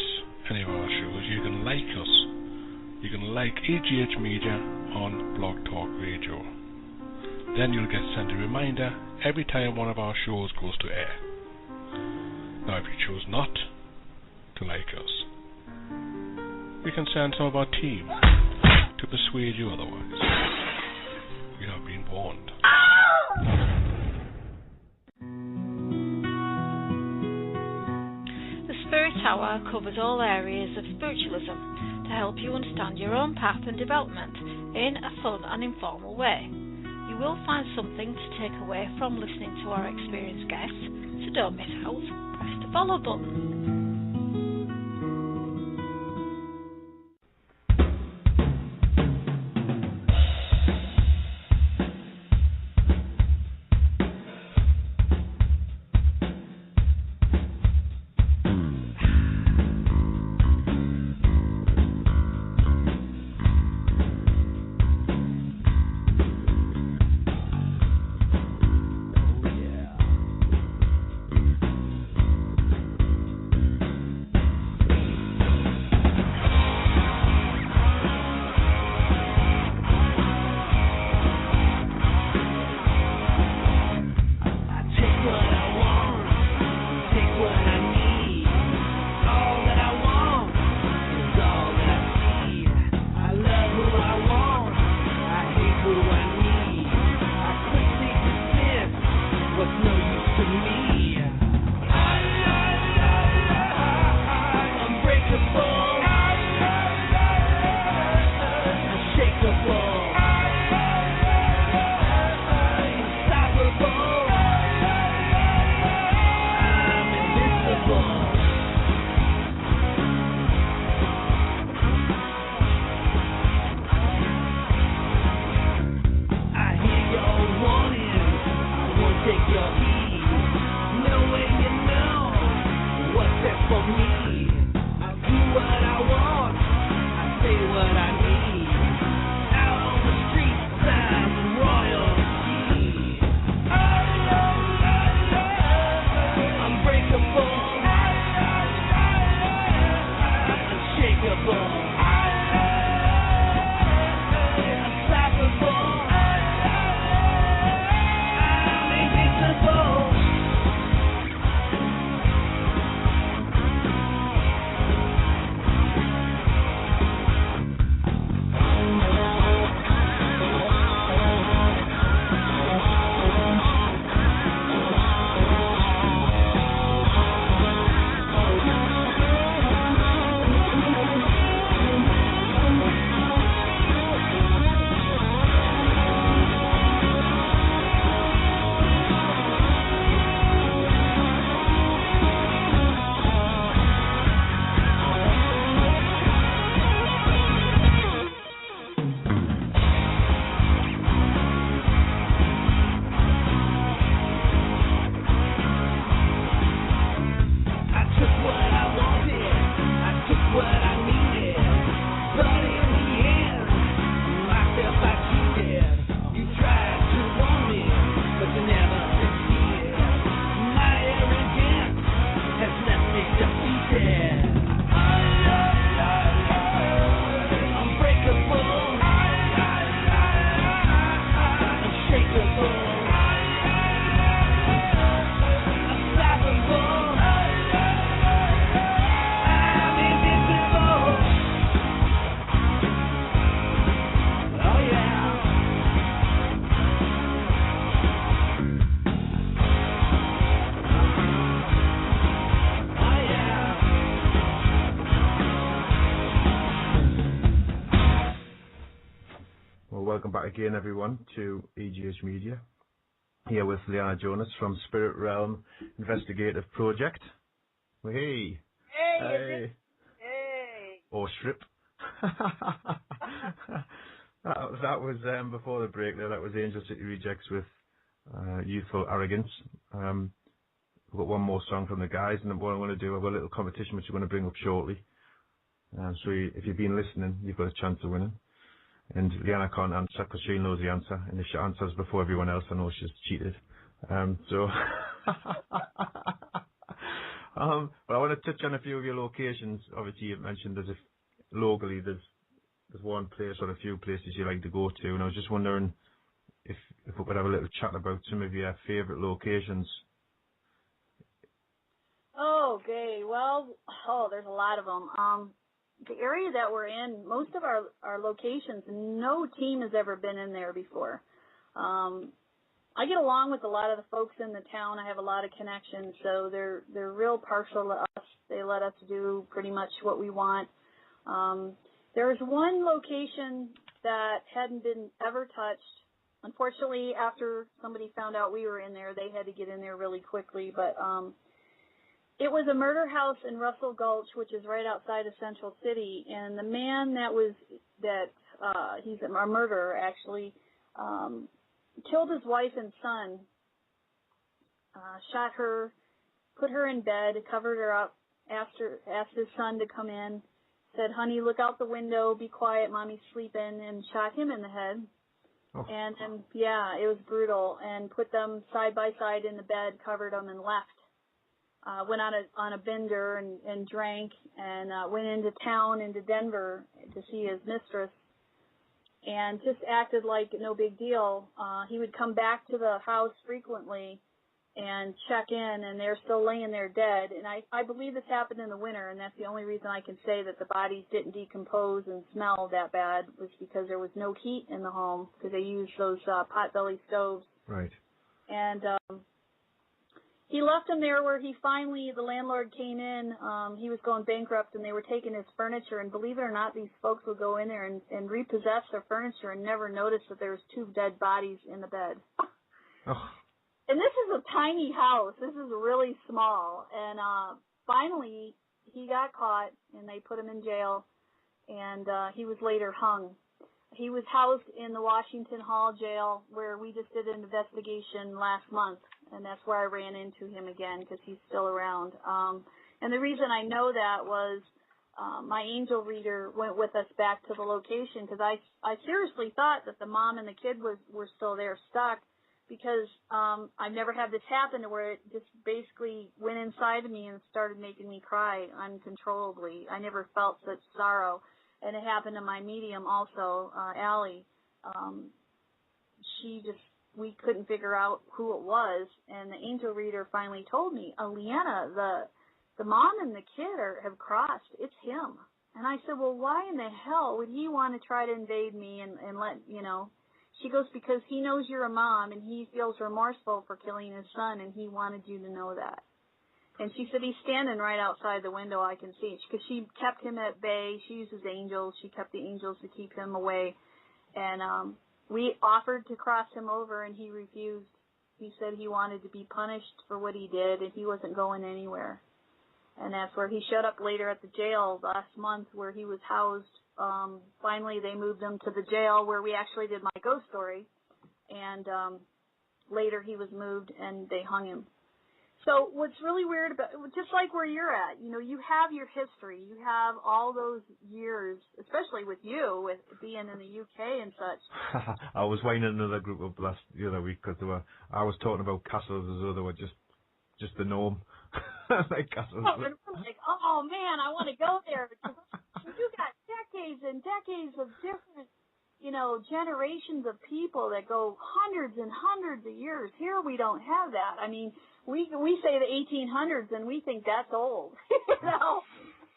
any of our shows, you can like us. You can like EGH Media on Blog Talk Radio. Then you'll get sent a reminder every time one of our shows goes to air. Now, if you choose not to like us, we can send some of our team to persuade you otherwise. You have been warned. The Spirit Hour covers all areas of spiritualism to help you understand your own path and development in a fun and informal way. You will find something to take away from listening to our experienced guests, so don't miss out. Press the follow button. What I want, I say what I need. Out welcome back again, everyone, to EGH Media. Here with LeeAnna Jonas from Spirit Realm Investigative Project. Hey. Hey. Or SRIP. that was before the break there. That was Angel City Rejects with Youthful Arrogance. We've got one more song from the guys, and what I'm going to do, I've got a little competition which I'm going to bring up shortly. So if you've been listening, you've got a chance of winning. And LeeAnna can't answer because she knows the answer, and if she answers before everyone else, I know she's cheated. But I want to touch on a few of your locations. Obviously, you've mentioned locally there's one place or a few places you like to go to, and I was just wondering if we could have a little chat about some of your favourite locations. Okay, well, there's a lot of them. The area that we're in, most of our locations, no team has ever been in there before. I get along with a lot of the folks in the town. I have a lot of connections, so they're real partial to us. They let us do pretty much what we want. There's one location that hadn't been ever touched. Unfortunately, after somebody found out we were in there, they had to get in there really quickly, but it was a murder house in Russell Gulch, which is right outside of Central City, and the man he's a murderer actually, killed his wife and son, shot her, put her in bed, covered her up, asked his son to come in, said, "Honey, look out the window, be quiet, Mommy's sleeping," and shot him in the head. Oh. And it was brutal, and put them side by side in the bed, covered them, and left. Went on a bender and drank, and went into town, into Denver, to see his mistress, and just acted like no big deal. He would come back to the house frequently and check in, and they're still laying there dead. And I believe this happened in the winter, and that's the only reason I can say that the bodies didn't decompose and smell that bad, was because there was no heat in the home, because they used those potbelly stoves. Right. And he left them there where the landlord came in. He was going bankrupt, and they were taking his furniture. And believe it or not, these folks would go in there and repossess their furniture and never notice that there was 2 dead bodies in the bed. Oh. And this is a tiny house. This is really small. And finally, he got caught, and they put him in jail, and he was later hung. He was housed in the Washington Hall jail, where we just did an investigation last month, and that's where I ran into him again, because he's still around. And the reason I know that was my angel reader went with us back to the location, because I seriously thought that the mom and the kid were still there stuck, because I've never had this happen to where it just basically went inside of me and started making me cry uncontrollably. I never felt such sorrow. And it happened to my medium also, Allie. We couldn't figure out who it was, and the angel reader finally told me, LeeAnna, the mom and the kid have crossed. It's him. And I said, well, why in the hell would he want to try to invade me and let, She goes, because he knows you're a mom, and he feels remorseful for killing his son, and he wanted you to know that. And she said, he's standing right outside the window, I can see. Because she kept him at bay. She uses angels. She kept the angels to keep him away. And we offered to cross him over, and he refused. He said he wanted to be punished for what he did, and he wasn't going anywhere. And that's where he showed up later at the jail last month, where he was housed. Finally, they moved him to the jail where we actually did my ghost story. And later he was moved, and they hung him. So what's really weird about, just like where you're at, you have your history. You have all those years, especially with you, with being in the UK and such. I was winding another group up the other week, because I was talking about castles as though they were just the norm. Like castles. Oh, and we're like, oh man, I want to go there. You got decades and decades of different, generations of people that go hundreds and hundreds of years. Here we don't have that. I mean, we say the 1800s and we think that's old,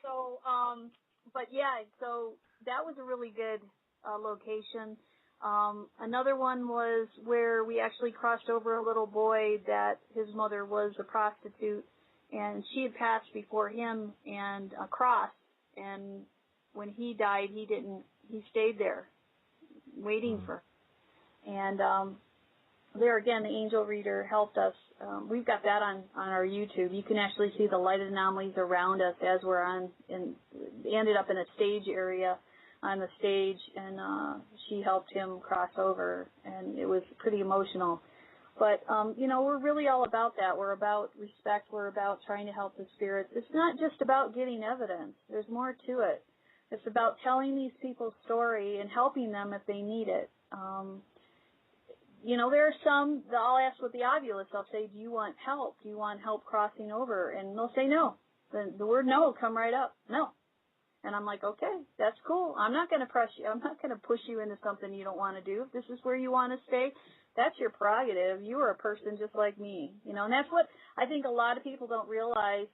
So, but yeah, so that was a really good location. Another one was where we actually crossed over a little boy that his mother was a prostitute, and she had passed before him and crossed. And when he died, he stayed there. waiting for her. And there again, the angel reader helped us. We've got that on our YouTube. You can actually see the light anomalies around us as we're ended up in a stage area on the stage, and she helped him cross over, and it was pretty emotional. But, we're really all about that. We're about respect. We're about trying to help the spirits. It's not just about getting evidence. There's more to it. It's about telling these people's story and helping them if they need it. There are some that I'll ask with the obulus. I'll say, do you want help? Do you want help crossing over? And they'll say no. The word no will come right up. No. And I'm like, okay, that's cool. I'm not going to press you. I'm not going to push you into something you don't want to do. If this is where you want to stay, that's your prerogative. You are a person just like me. And that's what I think a lot of people don't realize,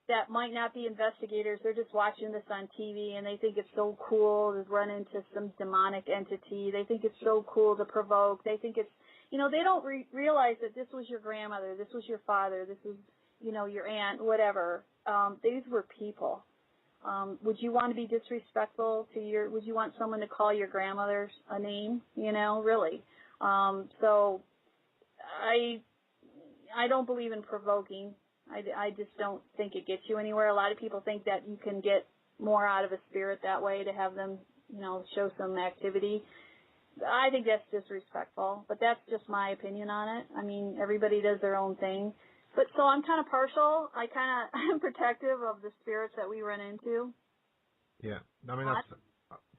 that might not be investigators. They're just watching this on TV, and they think it's so cool to run into some demonic entity. They think it's so cool to provoke. They think it's, they don't realize that this was your grandmother, this was your father, this was, your aunt, whatever. These were people. Would you want to be disrespectful to would you want someone to call your grandmother a name? Really. So I don't believe in provoking. I just don't think it gets you anywhere. A lot of people think that you can get more out of a spirit that way, to have them, show some activity. I think that's disrespectful, but that's just my opinion on it. I mean, everybody does their own thing. But so I'm kind of partial. I'm protective of the spirits that we run into. Yeah. I mean, that's,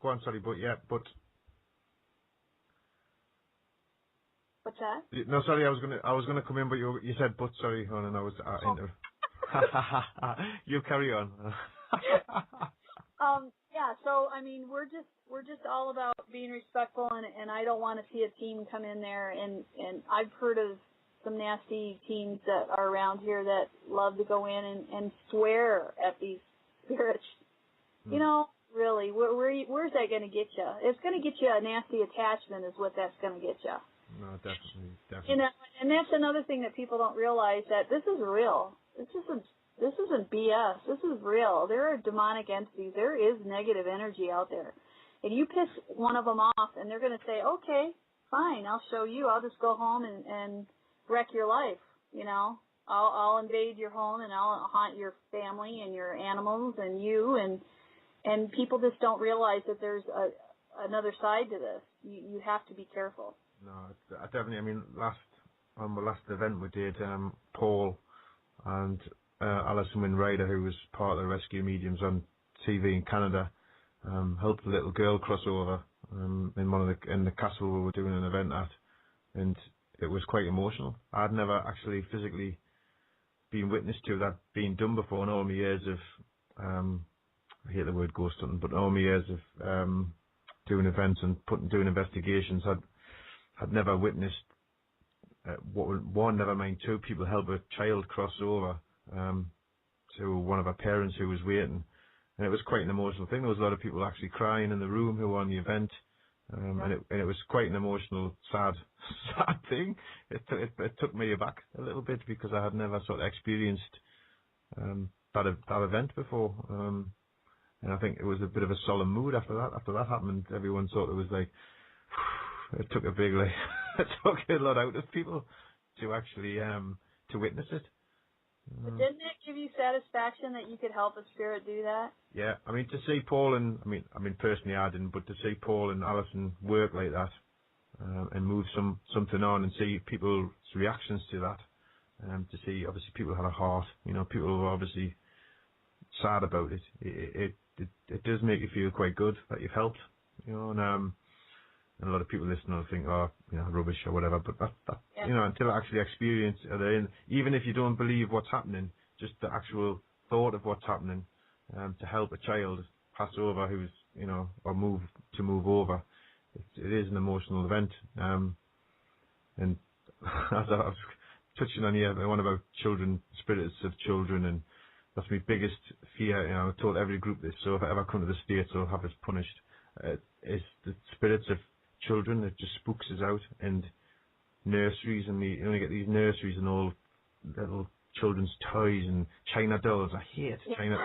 go on, sorry, but yeah, but. What's that? No, sorry, I was gonna come in, but you said but. Sorry, hon, and I was you carry on. Yeah. So I mean, we're just all about being respectful, and I don't want to see a team come in there, and I've heard of some nasty teams that are around here that love to go in and swear at these spirits. Really, where's that going to get you? It's going to get you a nasty attachment, is what that's going to get you. No, definitely. And that's another thing that people don't realize, that this is real. This isn't BS. This is real. There are demonic entities. There is negative energy out there. And you piss one of them off, and they're going to say, okay, fine, I'll show you. I'll just go home and wreck your life. I'll invade your home, and I'll haunt your family and your animals and you. And people just don't realize that there's another side to this. You have to be careful. No, definitely. I mean, on the last event we did, Paul and Alison Wynne-Ryder, who was part of the Rescue Mediums on TV in Canada, helped a little girl cross over in the castle we were doing an event at, and it was quite emotional. I'd never actually physically been witness to that being done before in all my years of, I hate the word ghost hunting, but all my years of doing events and doing investigations, I'd never witnessed never mind two people help a child cross over to one of her parents who was waiting, and it was quite an emotional thing. There was a lot of people actually crying in the room who were on the event, and it was quite an emotional, sad thing. It took me aback a little bit, because I had never sort of experienced that event before, and I think it was a bit of a solemn mood after that happened. Everyone thought it was like. It took a big, it took a lot out of people to actually to witness it. But didn't it give you satisfaction that you could help a spirit do that? Yeah, I mean, to see Paul and I mean personally I didn't, but to see Paul and Alison work like that and move something on and see people's reactions to that, to see obviously people had a heart, people were obviously sad about it. It does make you feel quite good that you've helped, and a lot of people listening will think, rubbish or whatever. But that until I actually experience it, even if you don't believe what's happening, just the actual thought of what's happening, to help a child pass over who's, or move over, it is an emotional event. And as I was touching on here, the one about children, spirits of children, and that's my biggest fear. I've told every group this, so if I ever come to the States, I'll have this punished. Is the spirits of children that just spooks us out, and nurseries, and we only get these nurseries and all little children's toys and China dolls. I hate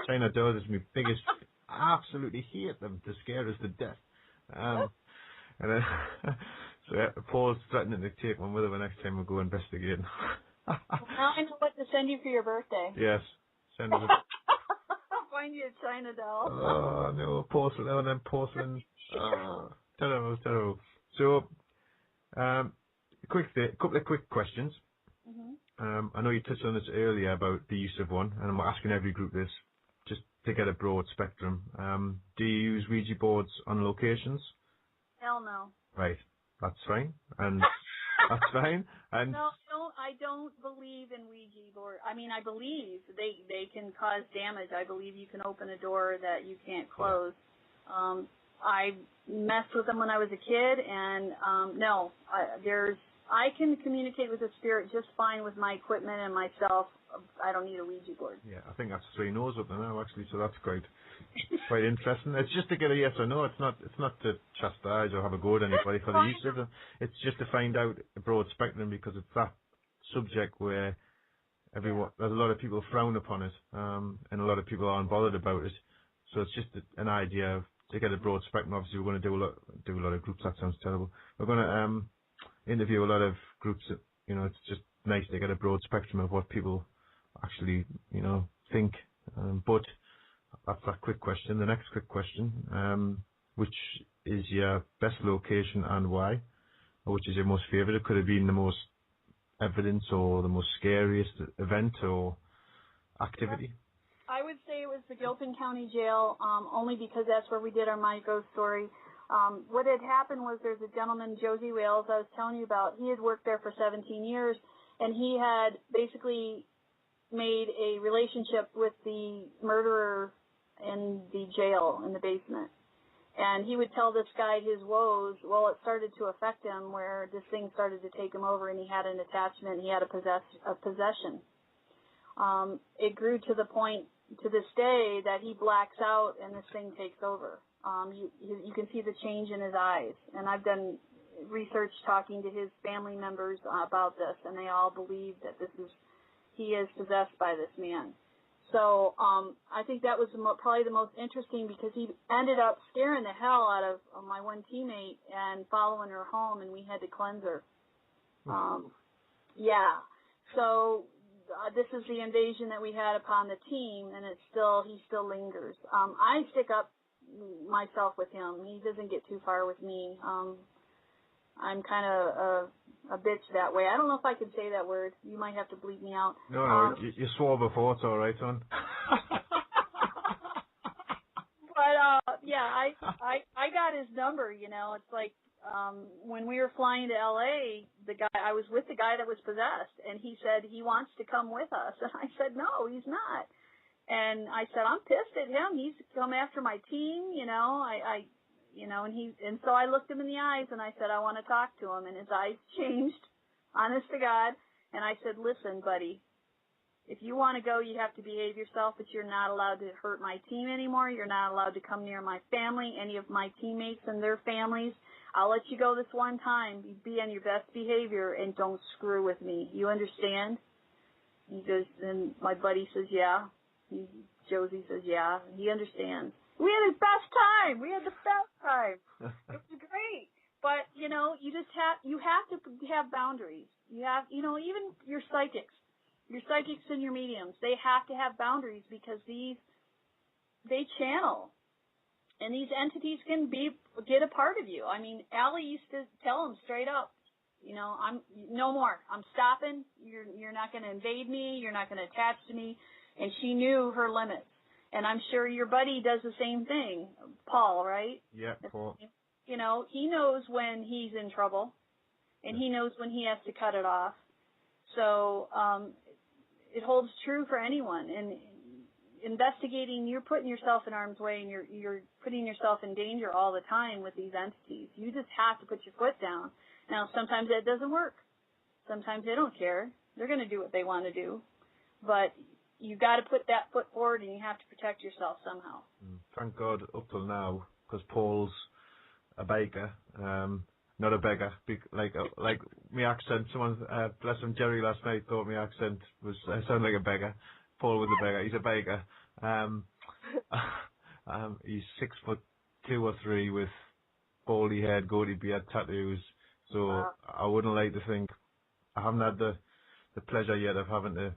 China dolls. Is my biggest. I absolutely hate them. To scare us to death. And then, so Paul's threatening to take one with her next time we go investigating. Well, now I know what to send you for your birthday. Yes, send us a... I'll find you a China doll. Oh, no, porcelain, and then porcelain. Terrible. So, couple of quick questions. Mm-hmm. I know you touched on this earlier about the use of one, and I'm asking every group this, just to get a broad spectrum. Do you use Ouija boards on locations? Hell no. Right, that's fine, and that's fine. And no, I don't believe in Ouija board. I mean, I believe they can cause damage. I believe you can open a door that you can't close. Yeah. I messed with them when I was a kid, and I can communicate with the spirit just fine with my equipment and myself. I don't need a Ouija board. Yeah, I think that's 3 no's up there now, actually, so that's quite interesting. It's just to get a yes or no. It's not to chastise or have a go at anybody for the use of them. It's just to find out a broad spectrum, because it's that subject where there's a lot of people frown upon it, and a lot of people aren't bothered about it. So it's just an idea of, to get a broad spectrum. Obviously, we're going to do a lot of groups. That sounds terrible. We're going to interview a lot of groups. That, it's just nice to get a broad spectrum of what people actually, think. But that's that quick question. The next quick question, which is your best location and why, or which is your most favourite? It could have been the most evidence or the most scariest event or activity. I would say it was the Gilpin County Jail, only because that's where we did our My Ghost story. What had happened was there's a gentleman, Josie Wales, I was telling you about. He had worked there for 17 years, and he had basically made a relationship with the murderer in the jail in the basement. And he would tell this guy his woes. Well, it started to affect him where this thing started to take him over, and he had an attachment, and he had a possession. It grew to the point to this day that he blacks out and this thing takes over. You can see the change in his eyes. And I've done research talking to his family members about this, and they all believe that he is possessed by this man. So I think that was probably the most interesting, because he ended up scaring the hell out of my one teammate and following her home, and we had to cleanse her. Yeah. So this is the invasion that we had upon the team, and he still lingers. I stick up myself with him. He doesn't get too far with me. I'm kind of a bitch that way. I don't know if I can say that word. You might have to bleep me out. No, you swore before. It's all right, son. But yeah, I got his number. It's like when we were flying to LA, I was with the guy that was possessed, and he said he wants to come with us, and I said no, he's not. And I said, I'm pissed at him. He's come after my team, and so I looked him in the eyes and I said, I want to talk to him. And his eyes changed, honest to God. And I said, listen, buddy, if you want to go, you have to behave yourself, but you're not allowed to hurt my team anymore. You're not allowed to come near my family, any of my teammates and their families. I'll let you go this one time. Be on your best behavior and don't screw with me. You understand? He goes, and my buddy says, yeah. Josie says, yeah. He understands. We had the best time. It was great. But, you have to have boundaries. You have, even your psychics and your mediums, they have to have boundaries, because they channel. And these entities can get a part of you. I mean, Allie used to tell them straight up, I'm no more. I'm stopping. You're not going to invade me. You're not going to attach to me. And she knew her limits. And I'm sure your buddy does the same thing, Paul, right? Yeah, Paul. He knows when he's in trouble, and he knows when he has to cut it off. So it holds true for anyone. And investigating, you're putting yourself in harm's way, and you're putting yourself in danger all the time with these entities. You just have to put your foot down. Now, sometimes that doesn't work. Sometimes they don't care. They're going to do what they want to do. But you got to put that foot forward, and you have to protect yourself somehow. Thank God up till now, because Paul's a baker, not a beggar. Like my accent. Someone, bless him, Jerry last night thought my accent I sound like a beggar. Paul was a beggar. He's a baker. He's 6'2" or 3" with baldy head, goatee beard, tattoos. So I wouldn't like to think, I haven't had the pleasure yet of having to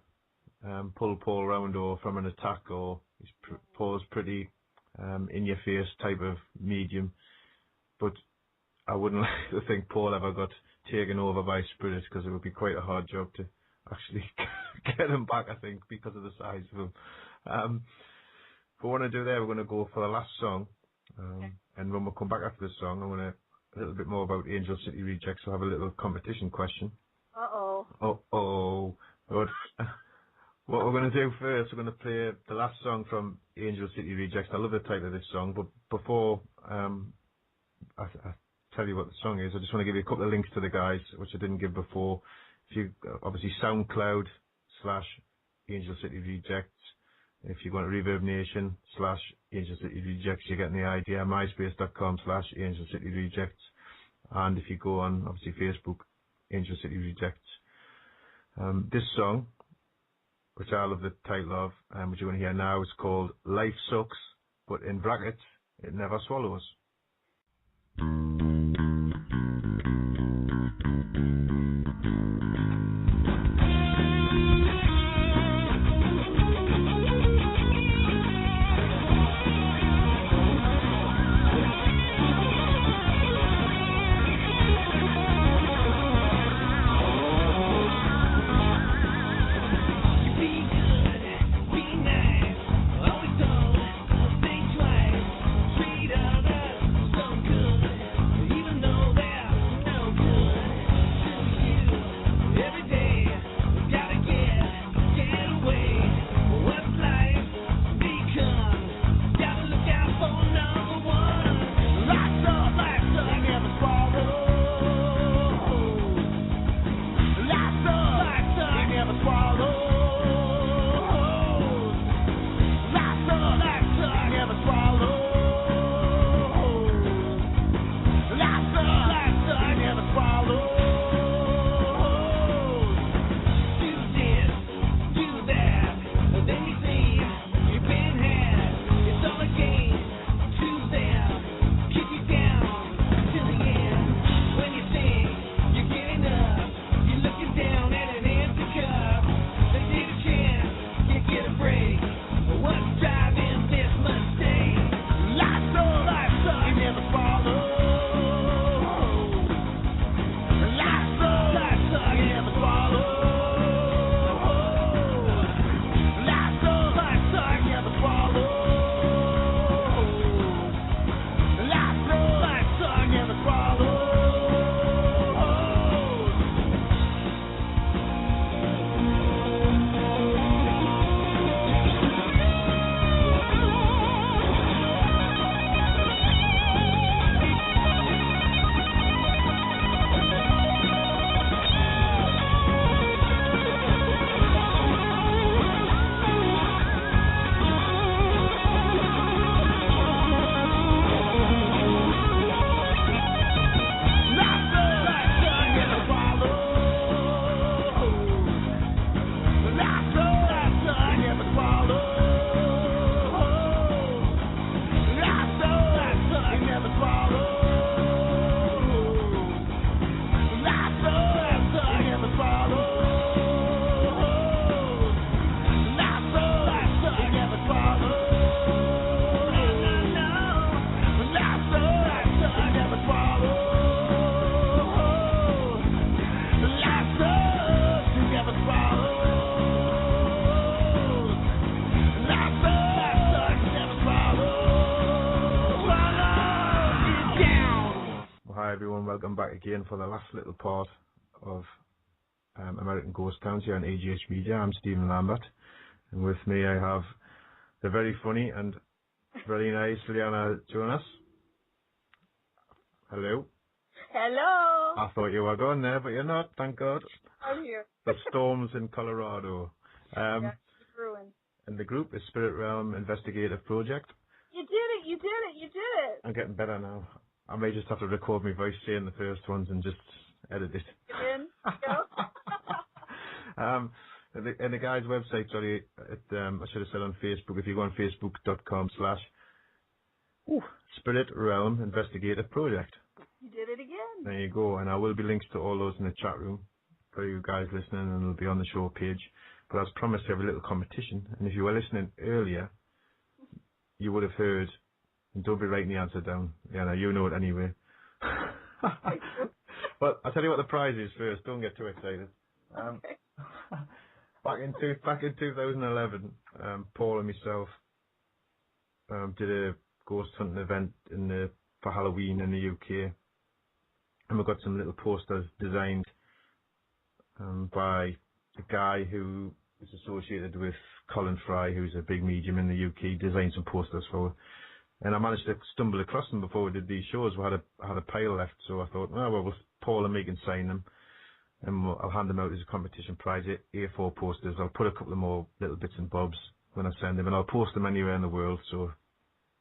pull Paul around or from an attack, or Paul's pretty in your face type of medium. But I wouldn't like to think Paul ever got taken over by Spirit, because it would be quite a hard job to actually get him back, I think, because of the size of him. But what we're going to do there, we're going to go for the last song. And when we come back after the song, I'm going to a little bit more about Angel City Rejects. So have a little competition question. Uh-oh. But what we're going to do first, we're going to play the last song from Angel City Rejects. I love the title of this song, but before I tell you what the song is, I just want to give you a couple of links to the guys, which I didn't give before. If you obviously SoundCloud/Angel City Rejects. If you go to Reverb Nation/Angel City Rejects, you're getting the idea. MySpace.com/Angel City Rejects. And if you go on, obviously, Facebook, Angel City Rejects. This song, which I love the title of, which you're going to hear now, is called Life Sucks, but in brackets, it never swallows. Welcome back again for the last little part of American Ghost Towns here on EGH Media. I'm Stephen Lambert, and with me I have the very funny and very nice LeeAnna Jonas. Hello. Hello. I thought you were gone there, but you're not, thank God. I'm here. The storms in Colorado. Yeah, it's ruined. And the group is Spirit Realm Investigative Project. You did it. I'm getting better now. I may just have to record my voice saying the first ones and just edit it. Get in. Go. And the guy's website, sorry, I should have said on Facebook, if you go on facebook.com/ Spirit Realm Investigative Project. You did it again. There you go. And I will be links to all those in the chat room for you guys listening, and it'll be on the show page. But as promised, we have a little competition. And if you were listening earlier, you would have heard, and don't be writing the answer down. Yeah, you know it anyway. But I'll tell you what the prize is first. Don't get too excited. Okay. Back in 2011, Paul and myself did a ghost hunting event for Halloween in the UK, and we got some little posters designed by a guy who is associated with Colin Fry, who's a big medium in the UK. Designed some posters for, and I managed to stumble across them before we did these shows. I had a pile left, so I thought, Paul and me can sign them, and I'll hand them out as a competition prize. A4 posters. I'll put a couple of more little bits and bobs when I send them, and I'll post them anywhere in the world. So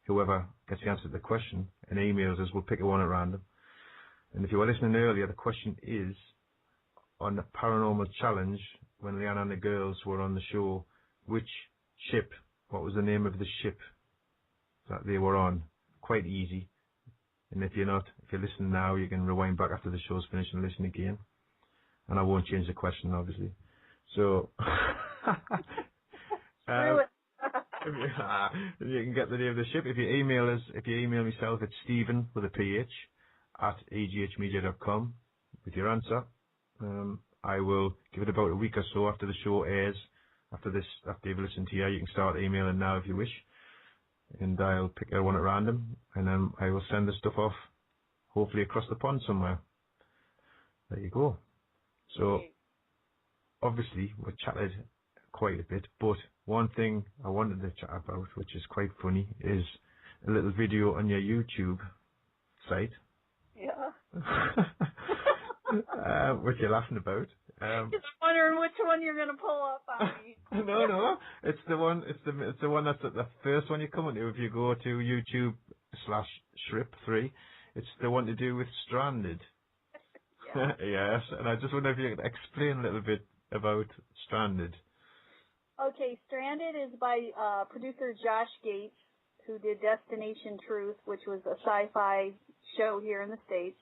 whoever gets the answer to the question and emails us, we'll pick a one at random. And if you were listening earlier, the question is, on the Paranormal Challenge, when LeeAnna and the girls were on the show, what was the name of the ship that they were on? Quite easy. And if you're listening now, you can rewind back after the show's finished and listen again. And I won't change the question, obviously. So, you can get the name of the ship. If you email myself, it's Stephen with a PH at eghmedia.com with your answer. I will give it about a week or so after the show airs. After you've listened to you can start emailing now if you wish. And I'll pick one at random, and then I will send the stuff off, hopefully across the pond somewhere. There you go. So, obviously, we chatted quite a bit, but one thing I wanted to chat about, which is quite funny, is a little video on your YouTube site. Yeah. What you're laughing about. I'm wondering which one you're going to pull up on me. No, it's the one. It's the one that's the first one you come into. If you go to YouTube/SRIP3, it's the one to do with Stranded. Yeah. Yes, and I just wonder if you could explain a little bit about Stranded. Okay, Stranded is by producer Josh Gates, who did Destination Truth, which was a sci-fi show here in the States.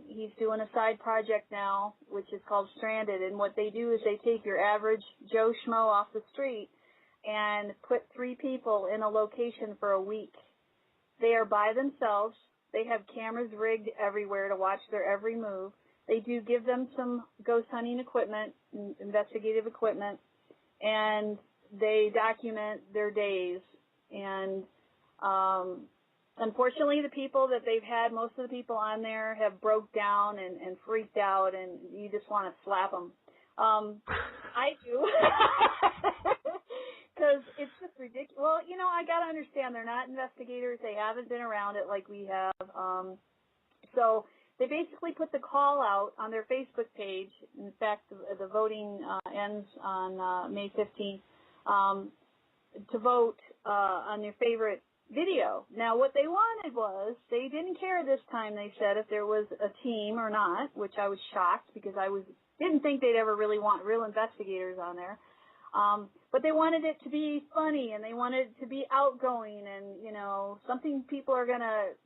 He's doing a side project now, which is called Stranded, and what they do is they take your average Joe Schmo off the street and put 3 people in a location for a week. They are by themselves. They have cameras rigged everywhere to watch their every move. They do give them some ghost hunting equipment, investigative equipment, and they document their days. And unfortunately, the people that they've had, most of the people on there have broke down and freaked out, and you just want to slap them. I do. Because it's just ridiculous. Well, I got to understand, they're not investigators. They haven't been around it like we have. So they basically put the call out on their Facebook page. In fact, the voting ends on May 15th, to vote on your favorite video. Now, what they wanted was, they didn't care this time, they said, if there was a team or not, which I was shocked because I didn't think they'd ever really want real investigators on there. But they wanted it to be funny, and they wanted it to be outgoing, and, something people are going to,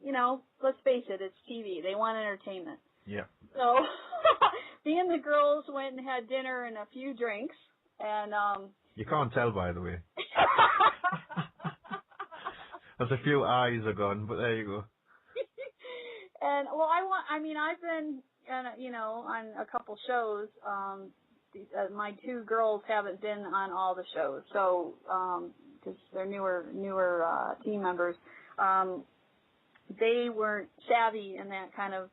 let's face it, it's TV. They want entertainment. Yeah. So, me and the girls went and had dinner and a few drinks, and... You can't tell, by the way. There's a few eyes are gone, but there you go. And, well, I've been, on a couple shows. My 2 girls haven't been on all the shows, so because they're newer team members, they weren't savvy in that kind of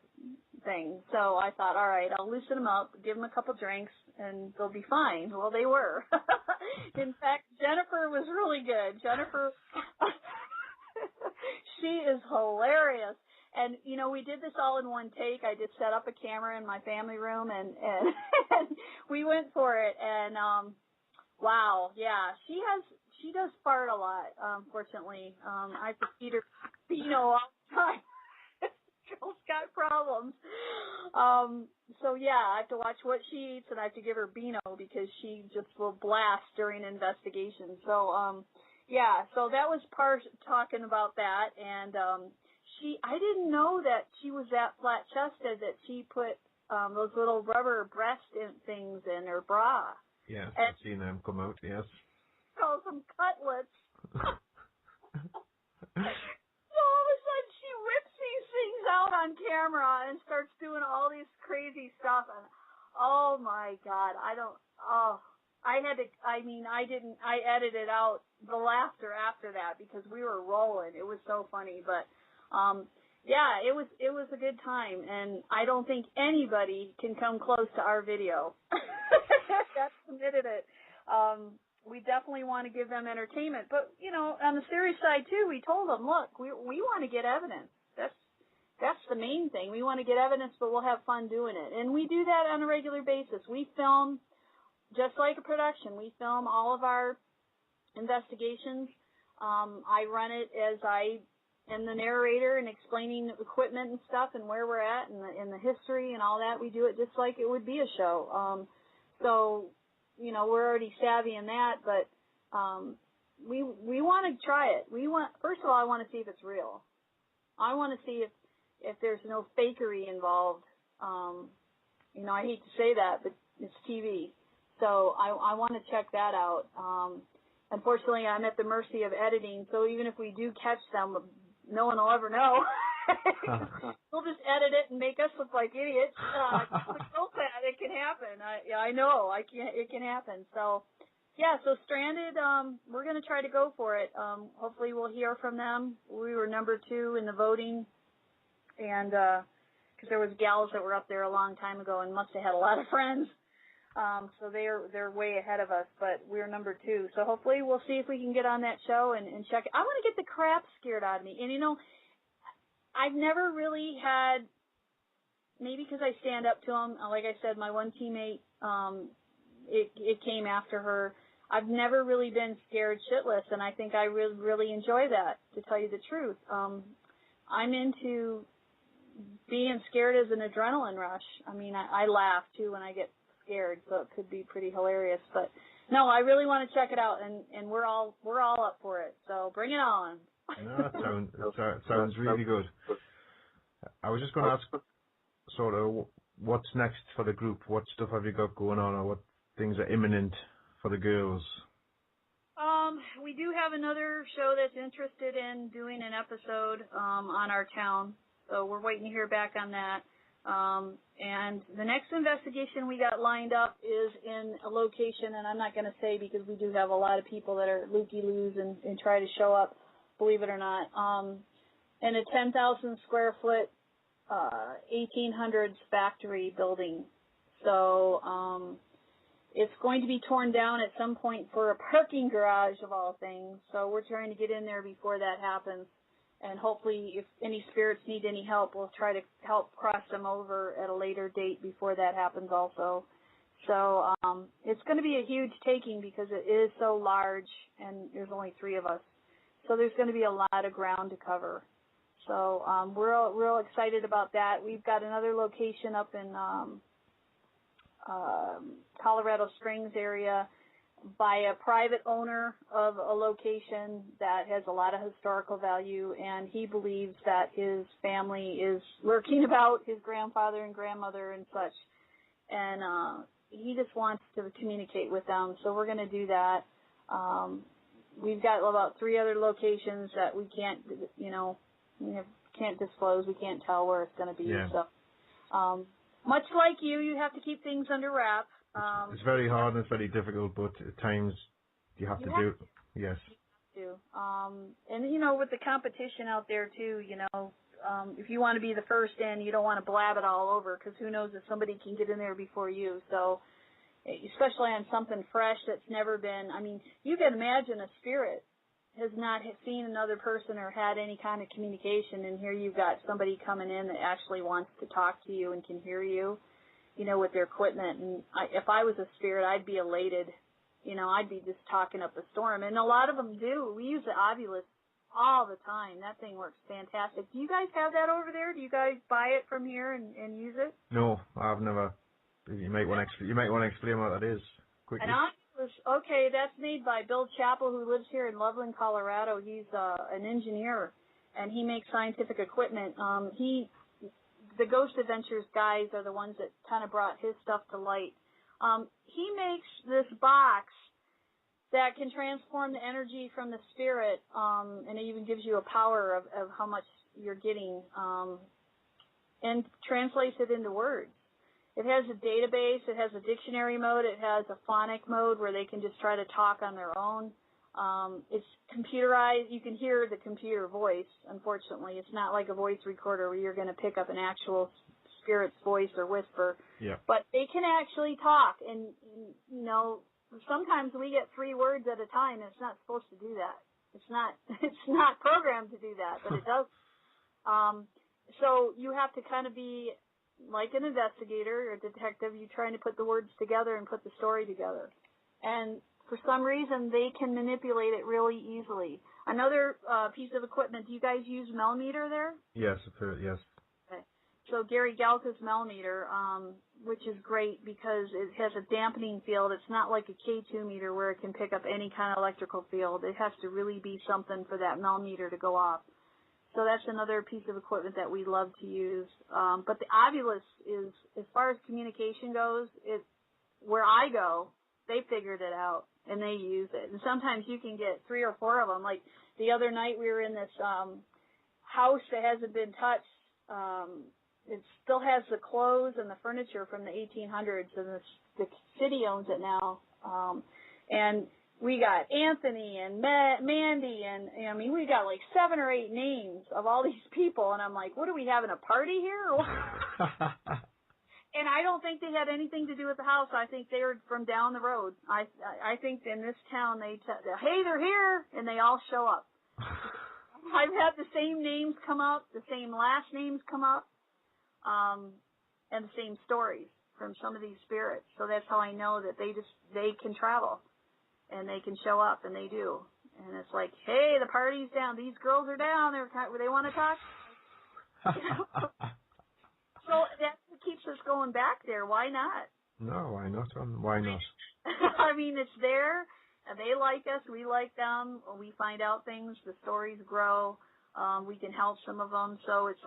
thing. So I thought, all right, I'll loosen them up, give them a couple drinks, and they'll be fine. Well, they were. In fact, Jennifer was really good. Jennifer, she is hilarious. And, we did this all in one take. I just set up a camera in my family room, and we went for it. And, wow, yeah, she does fart a lot, unfortunately. I have to feed her Beano all the time. Girl's got problems. So, yeah, I have to watch what she eats, and I have to give her Beano because she just will blast during investigation. So, Yeah, so that was part talking about that, and I didn't know that she was that flat-chested that she put those little rubber breast things in her bra. Yes, I've seen them come out, yes. Calls them cutlets. So all of a sudden she whips these things out on camera and starts doing all this crazy stuff, and oh my God, I edited out the laughter after that because we were rolling. It was so funny, but yeah, it was a good time, and I don't think anybody can come close to our video. That submitted it. We definitely want to give them entertainment, but on the serious side too, we told them, look, we want to get evidence. That's the main thing. We want to get evidence, but we'll have fun doing it, and we do that on a regular basis. We film just like a production. We film all of our investigations. I run it as I am the narrator and explaining equipment and stuff and where we're at and the history and all that. We do it just like it would be a show. So, we're already savvy in that, but we want to try it. First of all, I want to see if it's real. I want to see if there's no fakery involved. I hate to say that, but it's TV. So I want to check that out. Unfortunately, I'm at the mercy of editing, so even if we do catch them, no one will ever know. We'll just edit it and make us look like idiots. It can happen. I know. It can happen. So, yeah, so Stranded, we're going to try to go for it. Hopefully we'll hear from them. We were number 2 in the voting, and because there was gals that were up there a long time ago and must have had a lot of friends. So they're way ahead of us, but we're number 2. So hopefully we'll see if we can get on that show and check it. I want to get the crap scared out of me. And, I've never really had, maybe because I stand up to them. Like I said, my one teammate, it came after her. I've never really been scared shitless, and I think I really enjoy that, to tell you the truth. I'm into being scared as an adrenaline rush. I mean, I laugh, too, when I get scared, so it could be pretty hilarious. But, no, I really want to check it out, and we're all up for it. So bring it on. No, that sounds really good. I was just going to ask, sort of, what's next for the group? What stuff have you got going on, or what things are imminent for the girls? We do have another show that's interested in doing an episode on our town, so we're waiting to hear back on that. And the next investigation we got lined up is in a location, and I'm not going to say because we do have a lot of people that are looky-loos and try to show up, believe it or not, in a 10,000 square foot 1800s factory building. So it's going to be torn down at some point for a parking garage of all things. So we're trying to get in there before that happens. And hopefully if any spirits need any help, we'll try to help cross them over at a later date before that happens also. So it's going to be a huge taking because it is so large and there's only 3 of us. So there's going to be a lot of ground to cover. So we're real excited about that. We've got another location up in Colorado Springs area by a private owner of a location that has a lot of historical value, and he believes that his family is lurking about, his grandfather and grandmother and such. And he just wants to communicate with them, so we're going to do that. We've got about 3 other locations that we can't, can't disclose. We can't tell where it's going to be. Yeah. So, much like you have to keep things under wrap. It's very hard and it's very difficult, but at times you have to do it. Yes. You have to. And, with the competition out there, too, if you want to be the first in, you don't want to blab it all over because who knows if somebody can get in there before you. So, especially on something fresh that's never been, you can imagine a spirit has not seen another person or had any kind of communication, and here you've got somebody coming in that actually wants to talk to you and can hear you, with their equipment. And if I was a spirit, I'd be elated. I'd be just talking up a storm. And a lot of them do. We use the Ovilus all the time. That thing works fantastic. Do you guys have that over there? Do you guys buy it from here and use it? No, I've never. You might want to explain what that is quickly. An Okay, that's made by Bill Chappell, who lives here in Loveland, Colorado. He's an engineer, and he makes scientific equipment. The Ghost Adventures guys are the ones that kind of brought his stuff to light. He makes this box that can transform the energy from the spirit, and it even gives you a power of how much you're getting, and translates it into words. It has a database, it has a dictionary mode, it has a phonic mode where they can just try to talk on their own. It's computerized. You can hear the computer voice, unfortunately. It's not like a voice recorder where you're going to pick up an actual spirit's voice or whisper. Yeah. But they can actually talk, and sometimes we get 3 words at a time, and it's not supposed to do that. It's not programmed to do that, but it does. So you have to kind of be like an investigator or a detective. You're trying to put the words together and put the story together. And for some reason, they can manipulate it really easily. Another piece of equipment, do you guys use Melmeter there? Yes, yes. Okay. So Gary Galka's Melmeter, which is great because it has a dampening field. It's not like a K2 meter where it can pick up any kind of electrical field. It has to really be something for that Melmeter to go off. So that's another piece of equipment that we love to use. But the Ovilus is, as far as communication goes, where I go, they figured it out, and they use it. And sometimes you can get 3 or 4 of them. Like the other night we were in this house that hasn't been touched. It still has the clothes and the furniture from the 1800s, and the city owns it now. And we got Anthony and Mandy, and I mean, we got like 7 or 8 names of all these people, and I'm like, what are we having, a party here? And I don't think they had anything to do with the house. I think they were from down the road. I think in this town hey, they're here, and they all show up. I've had the same names come up, the same last names come up, and the same stories from some of these spirits. So that's how I know that they can travel. And they can show up, and they do. And it's like, hey, the party's down. These girls are down. They want to talk. So that's what keeps us going back there. Why not? No, why not? Why not? I mean, it's there. They like us. We like them. We find out things. The stories grow. We can help some of them. So it's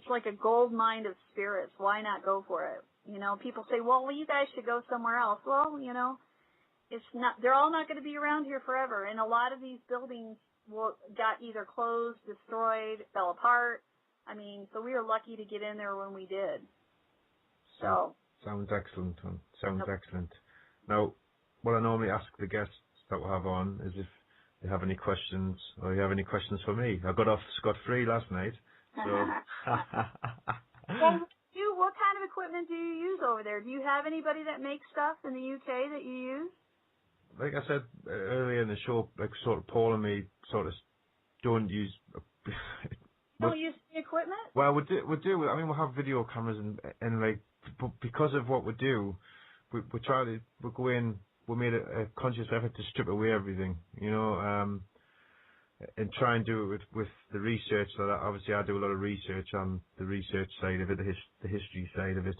like a gold mine of spirits. Why not go for it? People say, well, you guys should go somewhere else. Well, it's not. They're all not going to be around here forever, and a lot of these buildings got either closed, destroyed, fell apart. I mean, so we were lucky to get in there when we did. So sounds excellent. Sounds excellent. Now, what I normally ask the guests that we'll have on is if they have any questions, or you have any questions for me. I got off scot-free last night. So. Well, what kind of equipment do you use over there? Do you have anybody that makes stuff in the UK that you use? Like I said earlier in the show, like sort of Paul and me sort of don't use. Don't use the equipment? Well, we do. I mean, we'll have video cameras and like, but because of what we do, we go in. We made a conscious effort to strip away everything, and try and do it with the research. So that obviously I do a lot of research on the research side of it, the history side of it,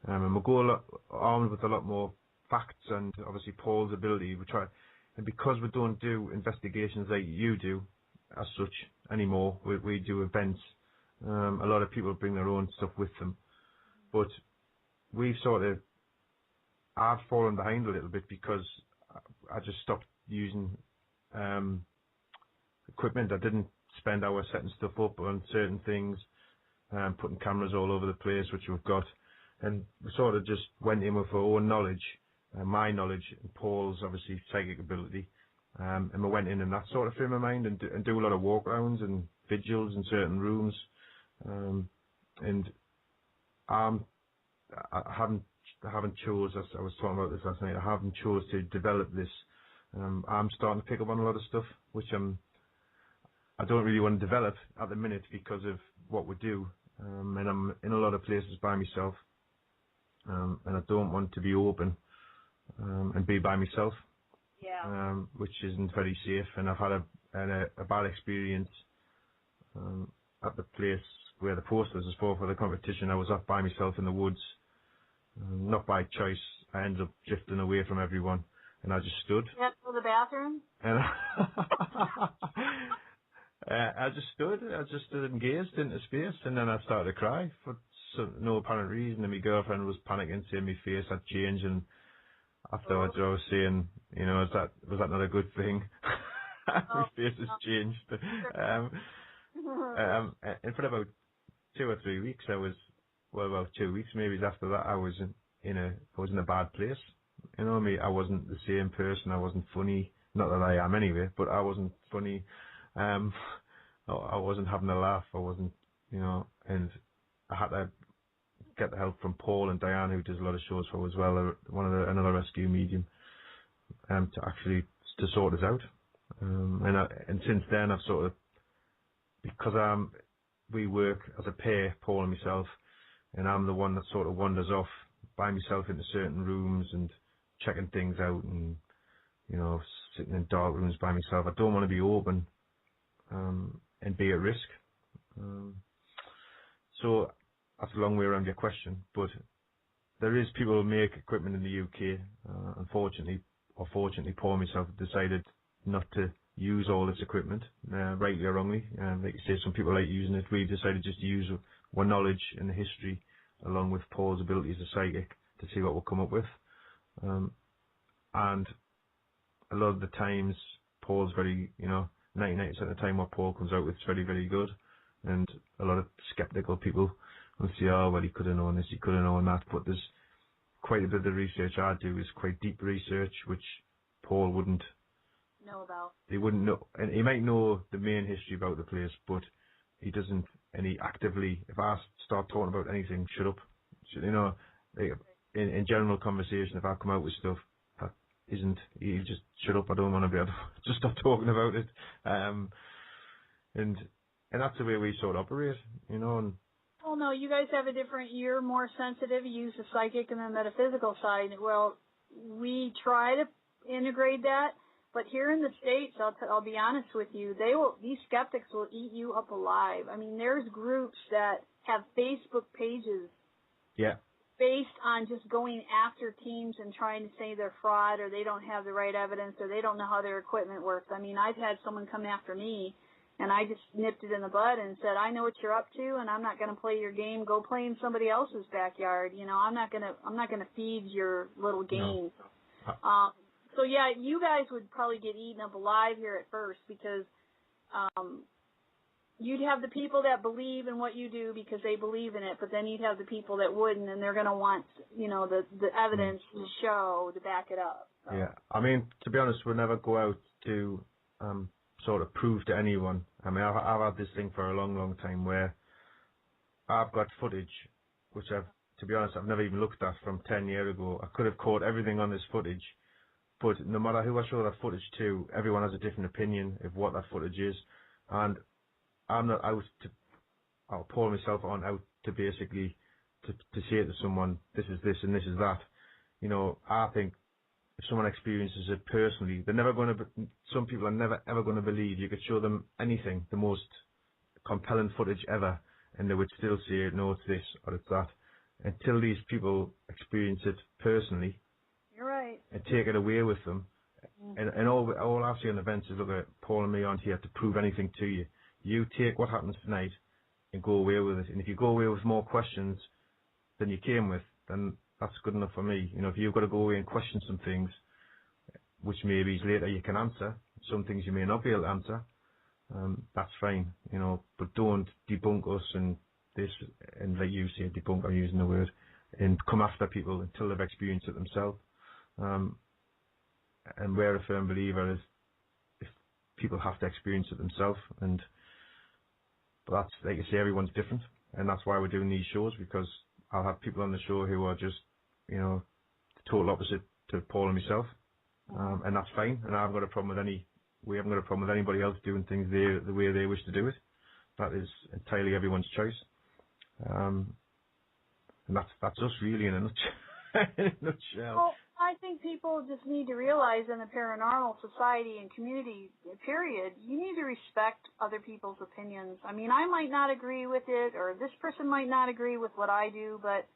and we'll go armed with a lot more facts and obviously Paul's ability. We try, and because we don't do investigations like you do as such anymore, we do events. A lot of people bring their own stuff with them, but I've fallen behind a little bit because I just stopped using equipment. I didn't spend hours setting stuff up on certain things, putting cameras all over the place, which we've got, and we sort of just went in with our own knowledge. My knowledge and Paul's obviously psychic ability, and we went in that sort of frame of mind and do a lot of walk rounds and vigils in certain rooms, and I haven't chose, as I was talking about this last night, I haven't chose to develop this. I'm starting to pick up on a lot of stuff which I don't really want to develop at the minute because of what we do, and I'm in a lot of places by myself, and I don't want to be open and be by myself, which isn't very safe. And I've had a bad experience at the place where the posters was for the competition. I was up by myself in the woods, not by choice. I ended up drifting away from everyone, and I just stood. You had to go to the bathroom? And I just stood and gazed into space, and then I started to cry for no apparent reason. And my girlfriend was panicking, saying my face had changed, and afterwards I was saying, was that not a good thing? My face has changed. And for about 2 or 3 weeks, about 2 weeks maybe after that, I was in a bad place. I wasn't the same person. I wasn't funny. Not that I am anyway, but I wasn't funny. I wasn't having a laugh. I wasn't, and I had to get the help from Paul and Diane, who does a lot of shows for as well, another rescue medium, to sort us out. And since then, I've sort of, because we work as a pair, Paul and myself, and I'm the one that sort of wanders off by myself into certain rooms and checking things out, and sitting in dark rooms by myself. I don't want to be open and be at risk. So that's a long way around your question, but there is people who make equipment in the UK. Unfortunately, or fortunately, Paul and myself decided not to use all this equipment, rightly or wrongly. Like you say, some people like using it. We decided just to use our knowledge and the history, along with Paul's ability as a psychic, to see what we'll come up with. And a lot of the times, Paul's very, 99% of the time what Paul comes out with is very, very good. And a lot of skeptical people will say, oh, well, he could have known this, he could have known that. But there's quite a bit of the research I do is quite deep research, which Paul wouldn't know about. He wouldn't know, and he might know the main history about the place, but he doesn't, and he actively, if I start talking about anything, shut up. Like in general conversation, if I come out with stuff that isn't, he just shut up, I don't want to be able to just stop talking about it. And that's the way we sort of operate, and well, no, you guys have a different, you're more sensitive, you use the psychic and the metaphysical side. Well, we try to integrate that, but here in the States, I'll be honest with you, these skeptics will eat you up alive. I mean, there's groups that have Facebook pages based on just going after teams and trying to say they're fraud, or they don't have the right evidence, or they don't know how their equipment works. I mean, I've had someone come after me, and I just nipped it in the bud and said, I know what you're up to, and I'm not going to play your game. Go play in somebody else's backyard. I'm not going to feed your little game. No. So yeah, you guys would probably get eaten up alive here at first, because you'd have the people that believe in what you do because they believe in it, but then you'd have the people that wouldn't, and they're going to want, the evidence to show to back it up. So. Yeah, I mean, to be honest, we'll never go out to sort of prove to anyone. I mean, I've had this thing for a long, long time where I've got footage, which to be honest, I've never even looked at from 10 years ago. I could have caught everything on this footage, but no matter who I show that footage to, everyone has a different opinion of what that footage is. And I'm not out to, I'll pour myself on out to basically to say to someone, this is this and this is that. I think if someone experiences it personally, some people are never ever going to believe. You could show them anything, the most compelling footage ever, and they would still say, no, it's this or it's that. Until these people experience it personally, you're right, and take it away with them. And all I've seen on events is, look at Paul and me aren't here to prove anything to you. You take what happens tonight and go away with it. And if you go away with more questions than you came with, then that's good enough for me. If you've got to go away and question some things, which maybe later you can answer, some things you may not be able to answer, that's fine, but don't debunk us and this, and like you say, debunk, I'm using the word, and come after people until they've experienced it themselves. And we're a firm believer is if people have to experience it themselves, but that's, like I say, everyone's different, and that's why we're doing these shows, because I'll have people on the show who are just, the total opposite to Paul and myself, and that's fine, and I haven't got a problem with we haven't got a problem with anybody else doing things the way they wish to do it. That is entirely everyone's choice. And that's us really in a nutshell. Well, I think people just need to realize in the paranormal society and community, period, you need to respect other people's opinions. I mean, I might not agree with it, or this person might not agree with what I do, but,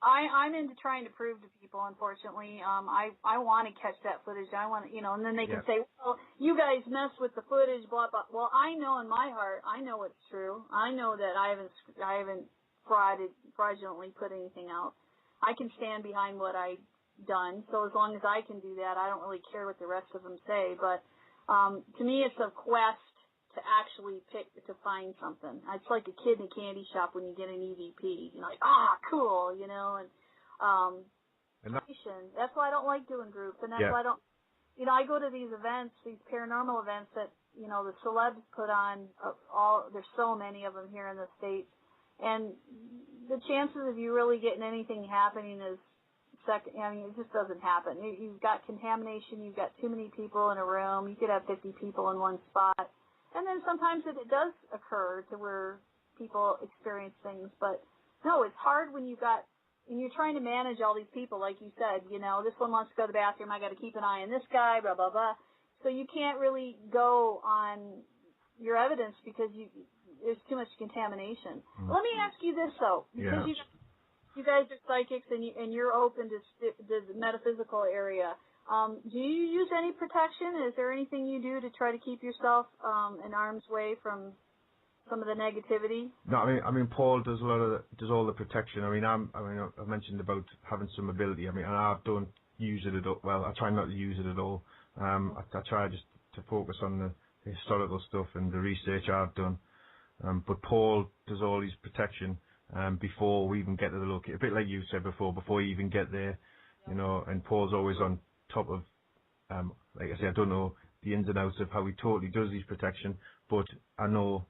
I'm into trying to prove to people, unfortunately. I want to catch that footage. I want to, and then they can say, well, you guys mess with the footage, blah, blah. Well, I know in my heart, I know it's true. I know that I haven't fraudulently put anything out. I can stand behind what I've done. So as long as I can do that, I don't really care what the rest of them say. But to me, it's a quest to actually to find something. It's like a kid in a candy shop when you get an EVP. You're like, cool, and that's why I don't like doing groups, and that's why I don't, I go to these events, these paranormal events that, the celebs put on, there's so many of them here in the States, and the chances of you really getting anything happening is it just doesn't happen. You've got contamination, you've got too many people in a room, you could have 50 people in one spot. And then sometimes it does occur to where people experience things, but no, it's hard when you're trying to manage all these people, like you said, this one wants to go to the bathroom, I got to keep an eye on this guy, blah, blah, blah. So you can't really go on your evidence because there's too much contamination. Mm-hmm. Let me ask you this, though, because you guys are psychics and you're open to the metaphysical area. Do you use any protection? Is there anything you do to try to keep yourself in arm's way from some of the negativity? No, I mean, Paul does all the protection. I've mentioned about having some ability. And I don't use it at all. Well, I try not to use it at all. I try just to focus on the historical stuff and the research I've done. But Paul does all his protection before we even get to the location. A bit like you said before you even get there, and Paul's always on top of, like I say, I don't know the ins and outs of how he totally does his protection, but I know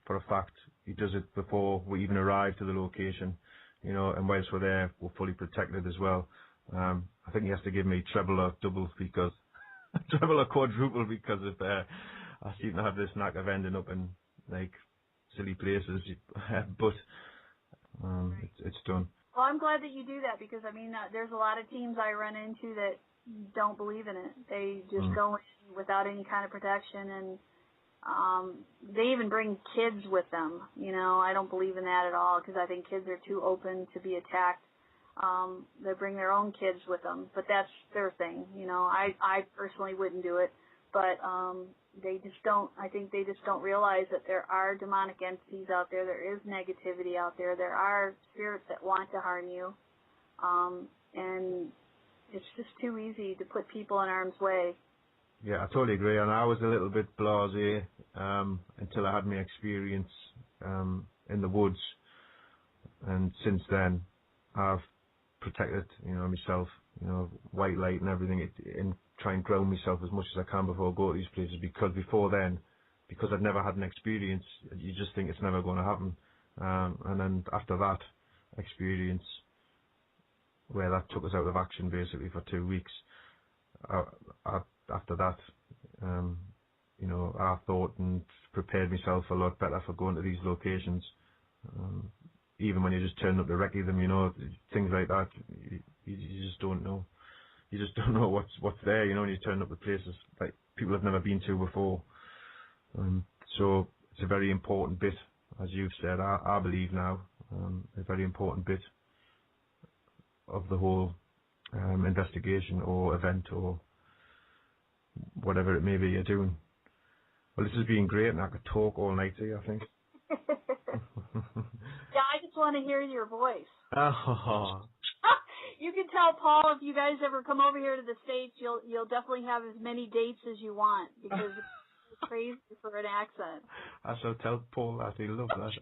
for a fact he does it before we even arrive to the location, and whilst we're there, we're fully protected as well. I think he has to give me treble or double because, treble or quadruple because of, I seem to have this knack of ending up in, like, silly places, but it's done. Well, I'm glad that you do that because, there's a lot of teams I run into that don't believe in it. They just go in without any kind of protection, and they even bring kids with them. I don't believe in that at all because I think kids are too open to be attacked. They bring their own kids with them, but that's their thing. I personally wouldn't do it, but they just don't. I think they just don't realize that there are demonic entities out there. There is negativity out there. There are spirits that want to harm you, and it's just too easy to put people in harm's way. Yeah, I totally agree. And I was a little bit blasé until I had my experience in the woods. And since then, I've protected, myself, white light and everything, and try and ground myself as much as I can before I go to these places. Because before then, because I'd never had an experience, you just think it's never going to happen. And then after that experience, where that took us out of action basically for 2 weeks. After that, I thought and prepared myself a lot better for going to these locations. Even when you just turn up to recce them, things like that, you just don't know. You just don't know what's there, when you turn up to places like people have never been to before. So it's a very important bit, as you've said. I believe now, a very important bit of the whole investigation or event or whatever it may be you're doing. Well, this has been great, and I could talk all night to you, I think. Yeah, I just want to hear your voice. Oh. You can tell Paul, if you guys ever come over here to the States, you'll definitely have as many dates as you want because it's crazy for an accent. I shall tell Paul that. He'll love that.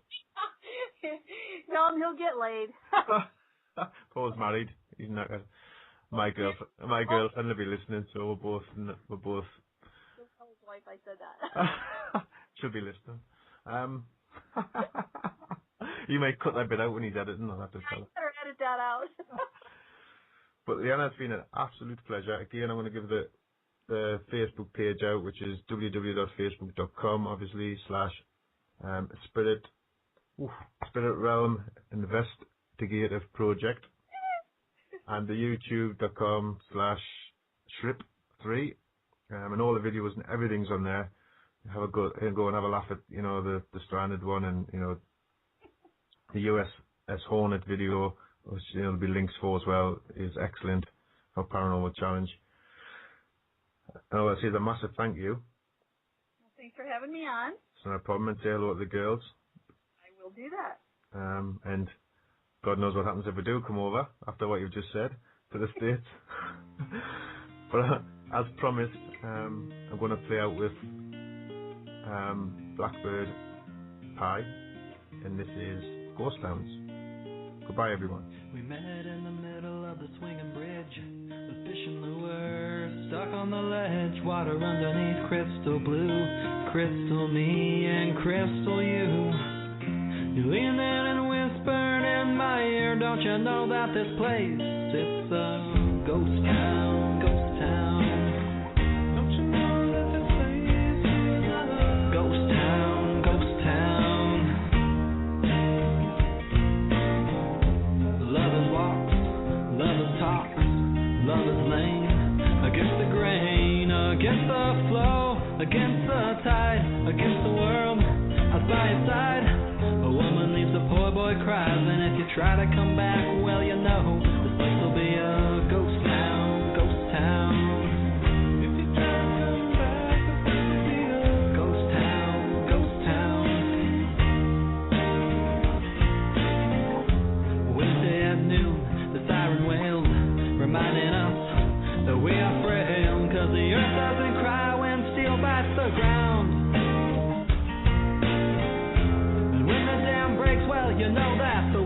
Tell him he'll get laid. Paul's married. He's not. My girlfriend will be listening, so we're both. Just tell his wife I said that. She'll be listening. You may cut that bit out when he's editing. I'll have to tell her. Better edit that out. But LeeAnna, it's been an absolute pleasure. Again, I'm going to give the Facebook page out, which is www.facebook.com, obviously, / Spirit Realm Investigative Project, and the youtube.com / SRIP3, and all the videos and everything's on there. Have a go and have a laugh at the stranded one, and the USS Hornet video, there'll be links for as well, is excellent. Our Paranormal Challenge. And I want to say a massive thank you. Thanks for having me on. It's not a problem, and say hello to the girls. I will do that. And God knows what happens if we do come over after what you've just said to the States. But as promised, I'm going to play out with Blackbird Pie, and this is Ghost Towns. Goodbye, everyone. We met in the middle of the swinging bridge, the fish and lure stuck on the ledge, water underneath crystal blue, crystal me and crystal you. You leaned in and whispered in my ear, don't you know that this place, it's a ghost town, ghost town. Don't you know that this place is a ghost town, ghost town. Lovers walks, lovers talks, lovers lane, against the grain, against the flow, against the tide, against the world, I was by your side. A woman leaves, a poor boy cries, and if you try to come back, well, you know, this place will be a ghost town, ghost town. If you try to come back, this place will be a ghost town, ghost town. Wednesday at noon, the siren wails, reminding us that we are frail, 'cause the earth doesn't cry when steel bites the ground. Well, you know that the